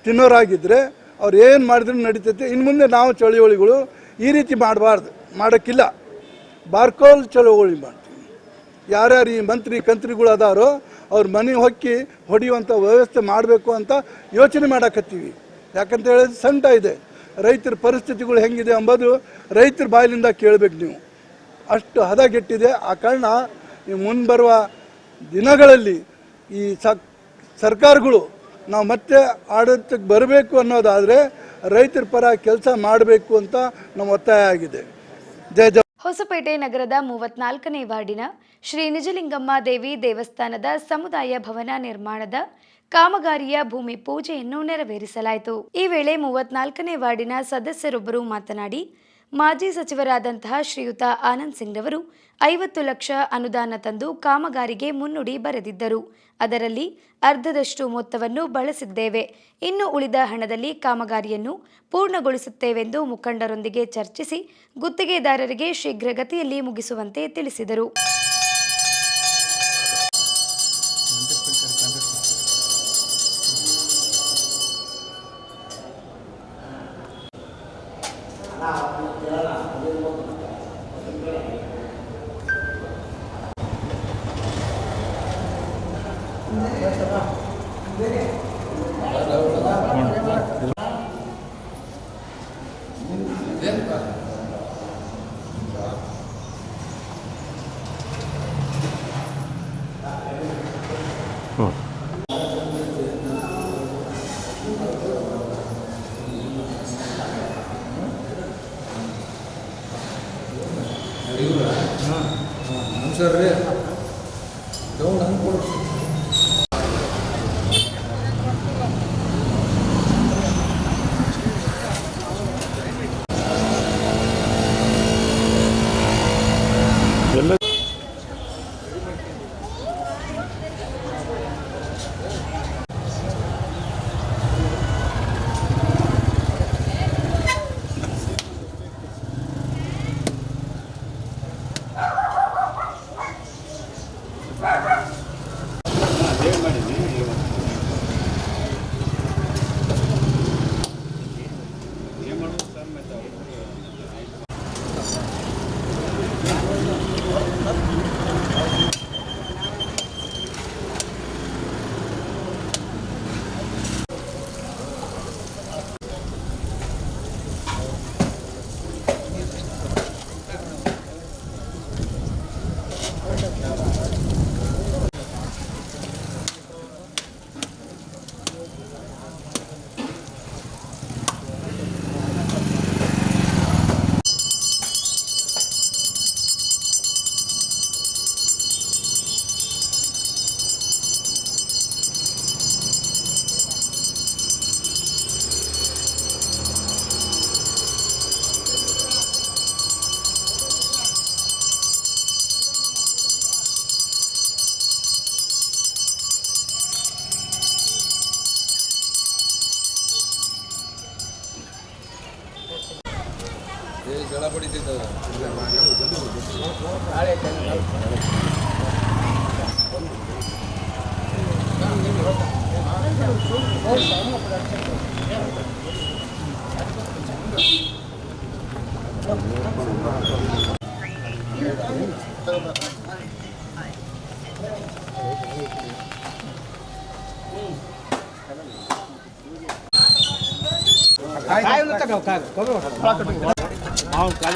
ತಿನ್ನೋರಾಗಿದ್ದರೆ ಅವ್ರು ಏನು ಮಾಡಿದ್ರೂ ನಡೀತೈತೆ. ಇನ್ನು ಮುಂದೆ ನಾವು ಚಳುವಳಿಗಳು ಈ ರೀತಿ ಮಾಡೋಕ್ಕಿಲ್ಲ. ಬಾರ್ಕೋಲ್ ಚಳುವಳಿ ಮಾಡ್ತೀವಿ. ಯಾರ್ಯಾರು ಈ ಕಂತ್ರಿಗಳು ಅದಾರೋ ಅವ್ರ ಮನೆ ಹೊಡೆಯುವಂಥ ವ್ಯವಸ್ಥೆ ಮಾಡಬೇಕು ಅಂತ ಯೋಚನೆ ಮಾಡಕತ್ತೀವಿ. ಯಾಕಂತ ಹೇಳಿದ್ರೆ ಸಂಕಟ ಇದೆ, ರೈತರ ಪರಿಸ್ಥಿತಿಗಳು ಹೆಂಗಿದೆ ಎಂಬುದು ರೈತರ ಬಾಯಿಲಿಂದ ಕೇಳಬೇಕು ನೀವು. ಅಷ್ಟು ಹದಗೆಟ್ಟಿದೆ. ಆ ಕಾರಣ ಈ ಮುಂಬರುವ ದಿನಗಳಲ್ಲಿ ಈ ಸರ್ಕಾರಗಳು ನಾವು ಮತ್ತೆ ಆಡಳಿತಕ್ಕೆ ಬರಬೇಕು ಅನ್ನೋದಾದರೆ ರೈತರ ಪರ ಕೆಲಸ ಮಾಡಬೇಕು ಅಂತ ನಮ್ಮ ಒತ್ತಾಯ ಆಗಿದೆ. ಜಯ ಜಯ. ಹೊಸಪೇಟೆ ನಗರದ 34ನೇ ವಾರ್ಡಿನ ಶ್ರೀ ನಿಜಲಿಂಗಮ್ಮ ದೇವಿ ದೇವಸ್ಥಾನದ ಸಮುದಾಯ ಭವನ ನಿರ್ಮಾಣದ ಕಾಮಗಾರಿಯ ಭೂಮಿ ಪೂಜೆಯನ್ನು ನೆರವೇರಿಸಲಾಯಿತು. ಈ ವೇಳೆ 34ನೇ ವಾರ್ಡಿನ ಸದಸ್ಯರೊಬ್ಬರು ಮಾತನಾಡಿ, ಮಾಜಿ ಸಚಿವರಾದಂತಹ ಶ್ರೀಯುತ ಆನಂದ್ ಸಿಂಗ್ ರವರು 50 ಲಕ್ಷ ಅನುದಾನ ತಂದು ಕಾಮಗಾರಿಗೆ ಮುನ್ನುಡಿ ಬರೆದಿದ್ದರು. ಅದರಲ್ಲಿ ಅರ್ಧದಷ್ಟು ಮೊತ್ತವನ್ನು ಬಳಸಿದ್ದೇವೆ. ಇನ್ನು ಉಳಿದ ಹಣದಲ್ಲಿ ಕಾಮಗಾರಿಯನ್ನು ಪೂರ್ಣಗೊಳಿಸುತ್ತೇವೆಂದು ಮುಖಂಡರೊಂದಿಗೆ ಚರ್ಚಿಸಿ ಗುತ್ತಿಗೆದಾರರಿಗೆ ಶೀಘ್ರಗತಿಯಲ್ಲಿ ಮುಗಿಸುವಂತೆ ತಿಳಿಸಿದರು.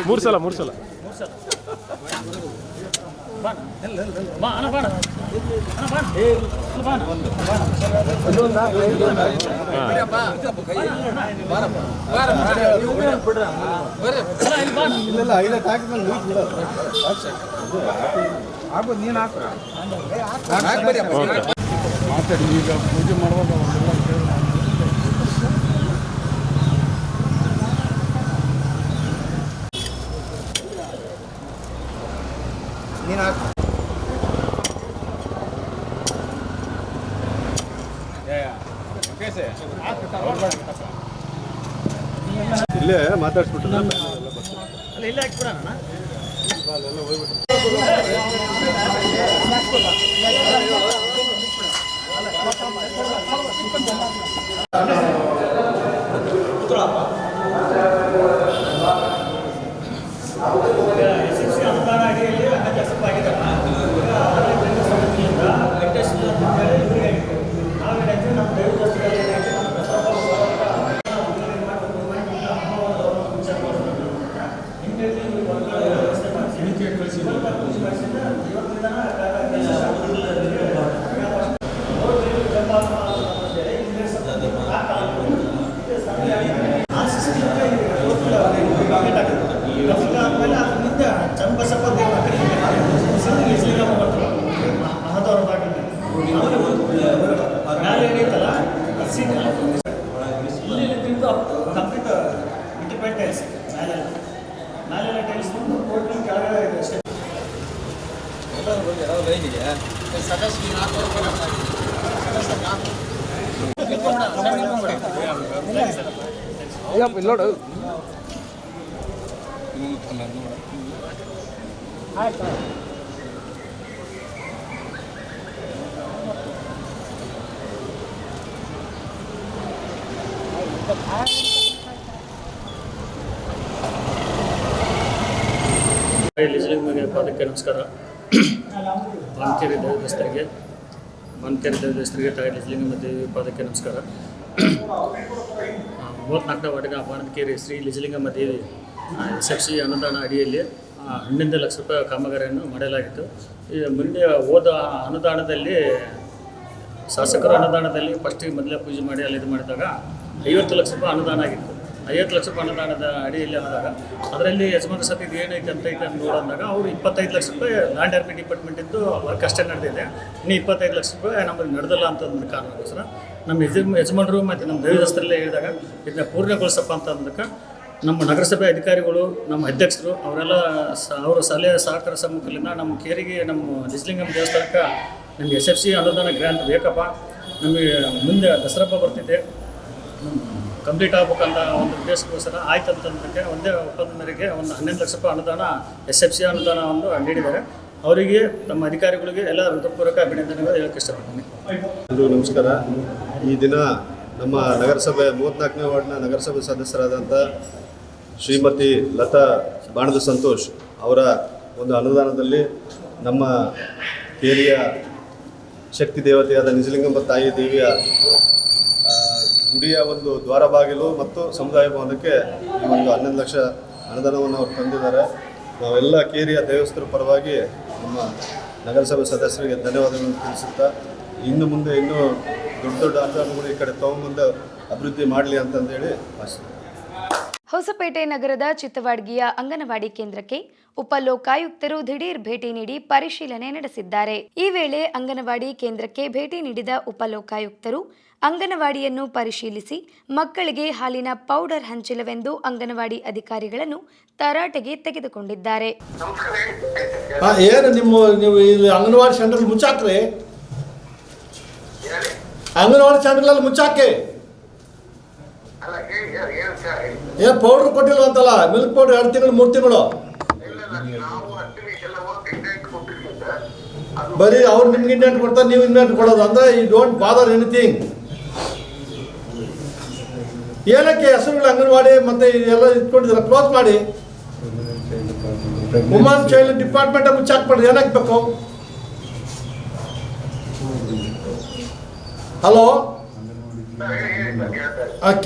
ಮೂರು ಸಲ ಮಾತಾಡಿ ಈಗ ಪೂಜೆ ಮಾಡುವಾಗ ಇಲ್ಲೇ ಮಾತಾಡ್ಸ್ಬಿಟ್ಟು ಲಿಜಲಿಂಗ್ಗೆ ಪಾದಕ್ಕೆ ನಮಸ್ಕಾರ. ಬಾನ್ಕೆರೆ ದೇವಸ್ಥರಿಗೆ ತಾಯಿ ಲಿಜಲಿಂಗಮ್ಮ ದೇವಿ ಪಾದಕ್ಕೆ ನಮಸ್ಕಾರ. 34ನೇ ವಾರ್ಡಿನ ಬಾಣದಕೆರೆ ಶ್ರೀ ಲಿಜಲಿಂಗಮ್ಮ ದೇವಿ SFC ಅನುದಾನ ಅಡಿಯಲ್ಲಿ 11 ಲಕ್ಷ ರೂಪಾಯಿ ಕಾಮಗಾರಿಯನ್ನು ಮಾಡಲಾಗಿತ್ತು. ಈ ಮುಂದೆ ಹೋದ ಅನುದಾನದಲ್ಲಿ ಶಾಸಕರ ಅನುದಾನದಲ್ಲಿ ಫಸ್ಟಿಗೆ ಮೊದಲೇ ಪೂಜೆ ಮಾಡಿ ಅಲ್ಲಿ ಇದು ಮಾಡಿದಾಗ 50 ಲಕ್ಷ ರೂಪಾಯಿ ಅನುದಾನ ಆಗಿತ್ತು. 50 ಲಕ್ಷ ರೂಪಾಯಿ ಅನುದಾನದ ಅಡಿಯಲ್ಲಿ ಆದಾಗ ಅದರಲ್ಲಿ ಯಜಮಾನ ಸಭೆಗೆ ಏನೈತೆ ಅಂತ ನೋಡಿದಾಗ ಅವರು 25 ಲಕ್ಷ ರೂಪಾಯಿ ಲ್ಯಾಂಡ್ ಡೆವಲಪ್ಮೆಂಟ್ ಡಿಪಾರ್ಟ್ಮೆಂಟಿದ್ದು ವರ್ಕ್ ಅಷ್ಟೇ ನಡೆದಿದೆ. ಇನ್ನು 25 ಲಕ್ಷ ರೂಪಾಯಿ ನಮಗೆ ನಡೆದಿಲ್ಲ ಅಂತ ಒಂದು ಕಾರಣಕ್ಕೋಸ್ಕರ ನಮ್ಮ ಯಜಮಾನರು ಮತ್ತು ನಮ್ಮ ದೈವದಸ್ತರಲ್ಲೇ ಹೇಳಿದಾಗ ಇದನ್ನ ಪೂರ್ಣಗೊಳಿಸಪ್ಪ ಅಂತಂದಕ್ಕೆ ನಮ್ಮ ನಗರಸಭೆ ಅಧಿಕಾರಿಗಳು, ನಮ್ಮ ಅಧ್ಯಕ್ಷರು ಅವರೆಲ್ಲ ಅವರ ಸಲಹೆ ಸಹಕಾರ ಸಮ್ಮುಖದಿಂದ ನಮ್ಮ ಕೇರಿಗೆ ನಮ್ಮ ನಿಜಲಿಂಗಮ್ಮ ದೇವಸ್ಥಾನಕ್ಕೆ ನಮಗೆ SFC ಅನುದಾನ ಗ್ರ್ಯಾಂಟ್ ಬೇಕಪ್ಪ, ನಮಗೆ ಮುಂದೆ ದಸರಾ ಹಬ್ಬ ಬರ್ತಿದೆ, ಕಂಪ್ಲೀಟ್ ಆಗ್ಬೇಕಂತ ಒಂದು ಉದ್ದೇಶಕ್ಕೋಸ್ಕರ ಆಯ್ತು ಅಂತಂದಕ್ಕೆ ಒಂದೇ ಒಪ್ಪಂದ ಮೇರೆಗೆ ಒಂದು 11 ಲಕ್ಷ ರೂಪಾಯಿ ಅನುದಾನ SFC ಅನುದಾನ ಒಂದು ನೀಡಿದ್ದಾರೆ. ಅವರಿಗೆ ತಮ್ಮ ಅಧಿಕಾರಿಗಳಿಗೆ ಎಲ್ಲ ಹೃದಯಪೂರ್ವಕ ಅಭಿನಂದನೆಗಳು ಹೇಳಕ್ಕೆ ಇಷ್ಟಪಡ್ತೀನಿ. ಎಲ್ರಿಗೂ ನಮಸ್ಕಾರ. ಈ ದಿನ ನಮ್ಮ ನಗರಸಭೆ 34ನೇ ವಾರ್ಡ್ನ ನಗರಸಭೆ ಸದಸ್ಯರಾದಂಥ ಶ್ರೀಮತಿ ಲತಾ ಬಾಣದ ಸಂತೋಷ್ ಅವರ ಒಂದು ಅನುದಾನದಲ್ಲಿ ನಮ್ಮ ಕೇರಿಯ ಶಕ್ತಿ ದೇವತೆಯಾದ ನಿಜಲಿಂಗಮ್ಮ ತಾಯಿ ದೇವಿಯ ಗುಡಿಯ ಒಂದು ದ್ವಾರ ಬಾಗಿಲು ಮತ್ತು ಸಮುದಾಯ ಭವನಕ್ಕೆ ಈ ಒಂದು 11 ಲಕ್ಷ ಅನುದಾನವನ್ನು ಅವರು ತಂದಿದ್ದಾರೆ. ನಾವೆಲ್ಲ ಕೇರಿಯ ದೇವಸ್ಥರ ಪರವಾಗಿ ನಮ್ಮ ನಗರಸಭೆ ಸದಸ್ಯರಿಗೆ ಧನ್ಯವಾದಗಳನ್ನು ತಿಳಿಸುತ್ತಾ ಇನ್ನು ಮುಂದೆ ಇನ್ನೂ ದೊಡ್ಡ ದೊಡ್ಡ ಅನುದಾನಗಳು ಈ ಕಡೆ ತಗೊಂಬಂದು ಅಭಿವೃದ್ಧಿ ಮಾಡಲಿ ಅಂತಂದೇಳಿ ಆಶಿಸ್ತೀನಿ. ಹೊಸಪೇಟೆ ನಗರದ ಚಿತ್ತವಾಡ್ಗಿಯ ಅಂಗನವಾಡಿ ಕೇಂದ್ರಕ್ಕೆ ಉಪಲೋಕಾಯುಕ್ತರು ದಿಢೀರ್ ಭೇಟಿ ನೀಡಿ ಪರಿಶೀಲನೆ ನಡೆಸಿದ್ದಾರೆ. ಈ ವೇಳೆ ಅಂಗನವಾಡಿ ಕೇಂದ್ರಕ್ಕೆ ಭೇಟಿ ನೀಡಿದ ಉಪಲೋಕಾಯುಕ್ತರು ಅಂಗನವಾಡಿಯನ್ನು ಪರಿಶೀಲಿಸಿ ಮಕ್ಕಳಿಗೆ ಹಾಲಿನ ಪೌಡರ್ ಹಂಚಿಲ್ಲವೆಂದು ಅಂಗನವಾಡಿ ಅಧಿಕಾರಿಗಳನ್ನು ತರಾಟೆಗೆ ತೆಗೆದುಕೊಂಡಿದ್ದಾರೆ. ಏನು ನೀವು ಇಲ್ಲಿ ಅಂಗನವಾಡಿ ಸೆಂಟ್ರಲ್ಲಿ ಮುಚ್ಚಾಕ್ರಿ, ಅಂಗನವಾಡಿ ಸೆಂಟ್ರಲ್ಲಿ ಮುಚ್ಚಾಕಿ. ಏನು ಪೌಡ್ರ್ ಕೊಟ್ಟಿಲ್ಲ ಅಂತಲ್ಲ, ಮಿಲ್ಕ್ ಪೌಡ್ರ್ 2 ತಿಂಗಳು 3 ತಿಂಗಳು ಬರೀ ಅವ್ರು ನಿಮ್ಗೆ ಇಂಡೆಂಟ್ ಕೊಡ್ತಾರೆ, ನೀವು ಇಂಡೆಂಟ್ ಕೊಡೋದು ಅಂದರೆ ಯು ಡೋಂಟ್ ಬಾದರ್ ಎನಿಥಿಂಗ್. ಏನಕ್ಕೆ ಹೆಸರುಗಳು ಅಂಗನವಾಡಿ ಮತ್ತು ಎಲ್ಲ ಇಟ್ಕೊಂಡಿದ್ದಾರೆ, ಕ್ಲೋಸ್ ಮಾಡಿ. ವುಮನ್ ಚೈಲ್ಡ್ ಡಿಪಾರ್ಟ್ಮೆಂಟ್ ಮುಚ್ಚಾಕ್ಬಿಡ್ರಿ, ಏನಕ್ಕೆ ಬೇಕು? ಹಲೋ,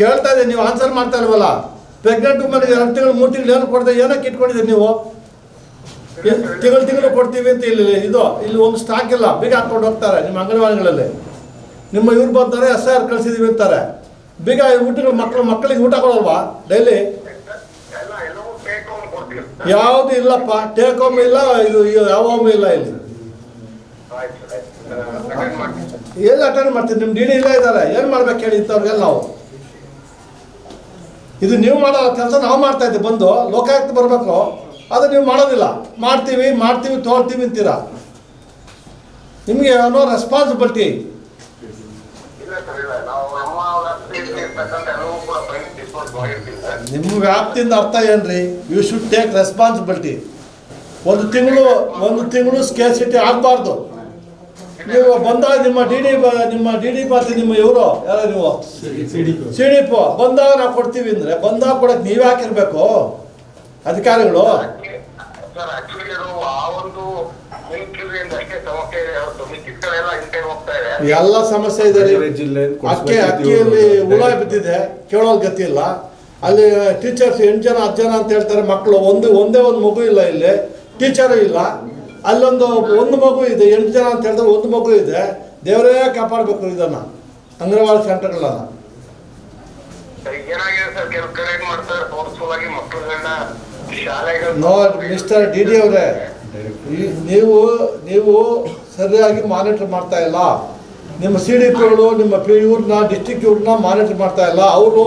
ಕೇಳ್ತಾ ಇದ್ದೀನಿ, ನೀವು ಆನ್ಸರ್ ಮಾಡ್ತಾ ಇಲ್ವಲ್ಲ. ಪ್ರೆಗ್ನೆಂಟ್ ವುಮನ್ಗೆ 2 ತಿಂಗಳು 3 ತಿಂಗಳು ಏನು ಕೊಡ್ತೀವಿ, ಏನಕ್ಕೆ ಇಟ್ಕೊಂಡಿದ್ದೀರಿ ನೀವು? ತಿಂಗಳು ಕೊಡ್ತೀವಿ ಅಂತ ಇಲ್ಲಿ ಒಂದು ಸ್ಟಾಕ್ ಇಲ್ಲ, ಬೀಗ ಹಾಕ್ಕೊಂಡು ಹೋಗ್ತಾರೆ ನಿಮ್ಮ ಅಂಗನವಾಡಿಗಳಲ್ಲಿ. ನಿಮ್ಮ ಇವ್ರು ಬರ್ತಾರೆ, SIR ಕಳಿಸಿದೀವಿ ಅಂತಾರೆ, ಬೀಗ ಊಟಗಳು ಮಕ್ಕಳಿಗೆ ಊಟ ಕೊಡಲ್ವಾ ಡೈಲಿ? ಯಾವುದು ಇಲ್ಲಪ್ಪ, ಟೇಕ್ ಹೋಮ್ ಇಲ್ಲ, ಇದು ಯಾವ ಹೋಮ್ ಇಲ್ಲ ಇಲ್ಲಿ. ಎಲ್ಲಿ ಅಟೆಂಡ್ ಮಾಡ್ತೀವಿ? ನಿಮ್ಮ DD ಇಲ್ಲ ಇದ್ದಾರೆ, ಏನು ಮಾಡ್ಬೇಕು ಹೇಳಿ ಇಂಥವ್ರಿಗೆಲ್ಲ? ನಾವು ಇದು ನೀವು ಮಾಡೋ ಕೆಲಸ ನಾವು ಮಾಡ್ತಾ ಇದ್ದೀವಿ. ಬಂದು ಲೋಕಾಯುಕ್ತ ಬರಬೇಕು, ಅದು ನೀವು ಮಾಡೋದಿಲ್ಲ. ಮಾಡ್ತೀವಿ ತೋಳ್ತೀವಿ ಅಂತೀರಾ. ನಿಮಗೆ ಏನೋ ರೆಸ್ಪಾನ್ಸಿಬಿಲಿಟಿ. ನಿಮ್ಮ ವ್ಯಾಪ್ತಿಯಿಂದ ಅರ್ಥ ಏನ್ರಿ? You should take responsibility. ಒಂದು ತಿಂಗಳು ಸ್ಕೇರ್ಸಿಟಿ ಆಗಬಾರ್ದು. ನೀವು ಬಂದಾಗ ನಿಮ್ಮ ಡಿ ಡಿ ಪಾರ್ಟಿ ನಿಮ್ಮ ಇವರು ಯಾರು, ನೀವು CDP ಬಂದಾಗ ನಾವು ಕೊಡ್ತೀವಿ ಅಂದರೆ ಬಂದಾಗ ಕೊಡಕ್ಕೆ ನೀವೇ ಹಾಕಿರ್ಬೇಕು ಅಧಿಕಾರಿಗಳು. ಎಲ್ಲ ಸಮಸ್ಯೆ ಇದೆ. ಅಕ್ಕಿಯಲ್ಲಿ ಹುಳ ಬಿದ್ದಿದೆ, ಕೇಳೋದು ಗತಿ ಇಲ್ಲ. ಅಲ್ಲಿ ಟೀಚರ್ಸ್ 8 ಜನ 10 ಜನ ಅಂತ ಹೇಳ್ತಾರೆ, ಮಕ್ಕಳು ಒಂದೇ ಒಂದು ಮಗು ಇಲ್ಲ, ಇಲ್ಲಿ ಟೀಚರು ಇಲ್ಲ. ಅಲ್ಲೊಂದು ಮಗು ಇದೆ, 8 ಜನ ಅಂತ ಹೇಳ್ತಾರೆ, ಒಂದು ಮಗು ಇದೆ. ದೇವರೇ ಕಾಪಾಡಬೇಕು ಇದನ್ನು, ಅಂಗನವಾಡಿ ಸೆಂಟರ್ಗಳನ್ನ. ನೋಡಿ ಮಿಸ್ಟರ್ DD ಅವರೇ, ನೀವು ಸರಿಯಾಗಿ ಮಾನಿಟರ್ ಮಾಡ್ತಾ ಇಲ್ಲ. ನಿಮ್ಮ CDPಗಳು ನಿಮ್ಮ ಇವ್ರನ್ನ ಡಿಸ್ಟ್ರಿಕ್ಟ್ ಇವ್ರನ್ನ ಮಾನಿಟರ್ ಮಾಡ್ತಾ ಇಲ್ಲ. ಅವರು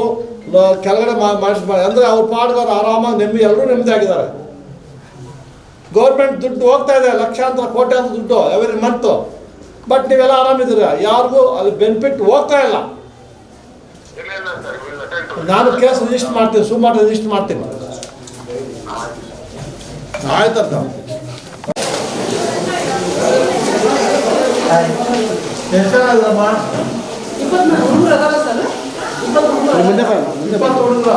ಕೆಳಗಡೆ ಮಾನಿಟರ್ ಮಾಡಿ ಅಂದರೆ ಅವ್ರ ಪಾಡ್ಗಾರ ಆರಾಮಾಗಿ ಎಲ್ಲರೂ ನೆಮ್ಮದಿ ಆಗಿದ್ದಾರೆ. ಗೌರ್ಮೆಂಟ್ ದುಡ್ಡು ಹೋಗ್ತಾ ಇದೆ, ಲಕ್ಷಾಂತರ ಕೋಟ್ಯಾಂತರ ದುಡ್ಡು ಎವ್ರಿ ಮಂತು. ಬಟ್ ನೀವೆಲ್ಲ ಆರಾಮಿದ್ದೀರ, ಯಾರಿಗೂ ಅಲ್ಲಿ ಬೆನಿಫಿಟ್ ಹೋಗ್ತಾ ಇಲ್ಲ. ನಾನು ಕೇಸ್ ರಿಜಿಸ್ಟರ್ ಮಾಡ್ತೀನಿ, ಸುಮಾರು ರಿಜಿಸ್ಟರ್ ಮಾಡ್ತೀನಿ. ಆಯ್ತಂತ ಎಷ್ಟು ಜನ ಇದ್ರಮ್ಮ? 20 ಹುಡುಗರ.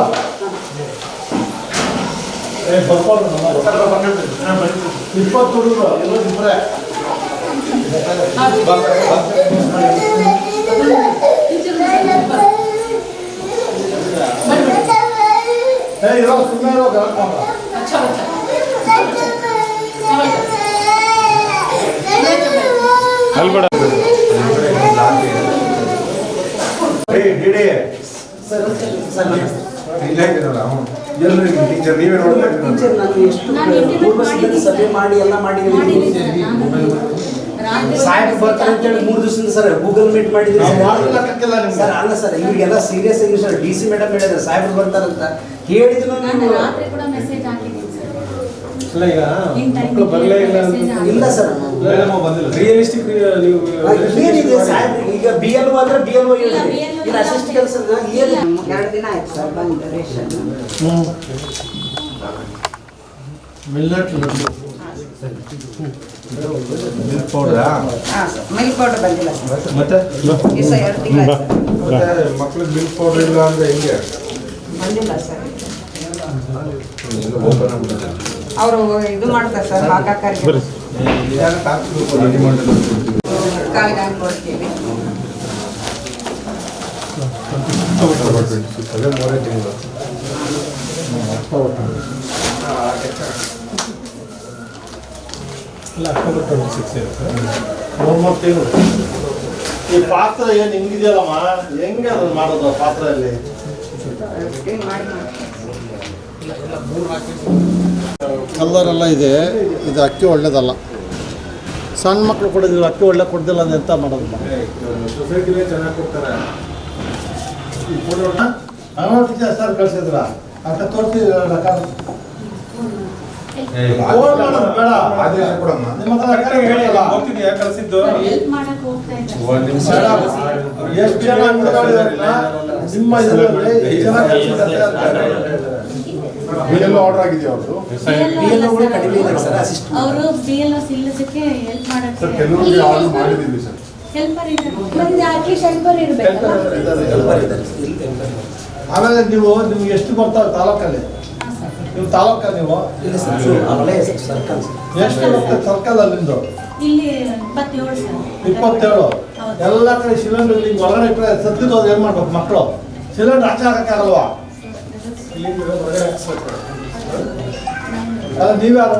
20 ಹುಡುಗರು ಇರೋದಿಬ್ಬರೇ. ಇರೋ ಸುಮ್ಮನೆ ಇರೋ ಅಲ್ಬೇಡ ಸಭೆ ಮಾಡಿ ಎಲ್ಲ ಮಾಡಿದ್ದೀವಿ. ಸಾಹೇಬ್ ಬರ್ತಾರೆ ಅಂತೇಳಿ 3 ದಿವಸದಿಂದ ಸರ್ ಗೂಗಲ್ ಮೀಟ್ ಮಾಡಿದ್ವಿ ಸರ್. ಅಲ್ಲ ಸರ್, ಇವ್ರಿಗೆಲ್ಲ ಸೀರಿಯಸ್ ಆಗಿ ಸರ್ DC ಮೇಡಮ್ ಹೇಳಿದ್ರೆ ಸಾಹೇಬ್ರು ಬರ್ತಾರಂತ ಹೇಳಿದ್ರು. ಇಲ್ಲ ಸರ್, ರಿಯಲಿಸ್ಟಿಕ್ ಏನಿದೆ ಸಾಹೇಬ್? ಈಗ BLO ಅಂದ್ರೆ BLO ಹೇಳಿದ್ರಿ, ಇದು ಅಸಿಸ್ಟ್ ಕೆಲಸ ಏನು? 2 ದಿನ ಆಯ್ತು ಸರ್ ಬಂದು ರೇಷನ್. ಮಿಲ್ಲೆಟ್ ಹಾಂ ಸರ್ ಮಿಲ್ಕ್ ಪೌಡರ್ ಬಂದಿಲ್ಲ ಸರ್ ಮತ್ತೆ ದಿವಸ 2 ತಿಂಗಳು ಮತ್ತೆ ಮಕ್ಳಿಗೆ ಬಿಲ್ ಪೌಡರ್ ಇಲ್ಲ ಅಂದರೆ ಹೆಂಗೆ? ಬಂದಿಲ್ಲ ಸರ್ ಅವರು ಇದು ಮಾಡ್ತಾರೆ ಸರ್ ಹಾಕಾಕರಿಗೆ ಕಾಲಿಗೆ ಹಾಕಿ ಕೊಡ್ತೀವಿ. ಅದೇ 3 ತಿಂಗಳು. ಅಕ್ಟೋಬರ್ 26 ಇರುತ್ತೆ. 3 ತಿಂಗಳು. ಈ ಪಾತ್ರ ಏನು ಹಿಂಗಿದೆಯಲ್ಲಮ್ಮ, ಹೆಂಗೆ ಅದನ್ನು ಮಾಡೋದು ಪಾತ್ರೆಯಲ್ಲಿ? ಕಲ್ಲರೆಲ್ಲ ಇದೆ, ಇದು ಅಕ್ಕಿ ಒಳ್ಳೇದಲ್ಲ. ಸಣ್ಣ ಮಕ್ಕಳು ಕೊಡೋದಿಲ್ಲ, ಅಕ್ಕಿ ಒಳ್ಳೆ ಕೊಡ್ದಿಲ್ಲ ಅಂದ್ರೆ ಎಂತ ಮಾಡೋದು? ಸೊಸೈಟಿಲೇ ಚೆನ್ನಾಗಿ ಕೊಡ್ತಾರೆ. ಟೀಚರ್ ಸರ್ ಕಳ್ಸಿದ್ರ ಅಂತ ತೋರಿಸಿ ಎಷ್ಟು ಜನ ನಿಮ್ಮ ಆರ್ಡರ್ ಆಗಿದೆಯಾ ಅವ್ರದ್ದು? ಅವರು BLOs ಇಲ್ಲದಕ್ಕೆ ಹೆಲ್ಪ್ ಮಾಡಕ್ಕೆ ಕೆಲವರಿಗೆ ಆರ್ಡರ್ ಮಾಡಿದ್ದೀವಿ ಸರ್. ಆಮೇಲೆ ನಿಮ್ಗೆ ಎಷ್ಟು ಬರ್ತಾವೆ ತಾಲೂಕಲ್ಲಿ? ನೀವು ತಾಲೂಕಲ್ಲಿ ನೀವು ಎಷ್ಟು ಬರುತ್ತೆ ಸರ್ಕಲ್ ಅಲ್ಲಿಂದು? ಇಲ್ಲಿ 27 ಸರ್. 27 ಎಲ್ಲ ಕಡೆ ಸಿಲಿಂಡರ್ ಹಿಂಗೆ ಒಳಗಡೆ ಇಟ್ಟರೆ ಸತ್ತಿದ್ದು ಏನು ಮಾಡ್ಬೇಕು ಮಕ್ಕಳು? ಸಿಲಿಂಡರ್ ಆಚೆ ಹಾಕಕ್ಕಾಗಲ್ವಾ? ಅಲ್ಲ ನೀವ್ಯಾರು?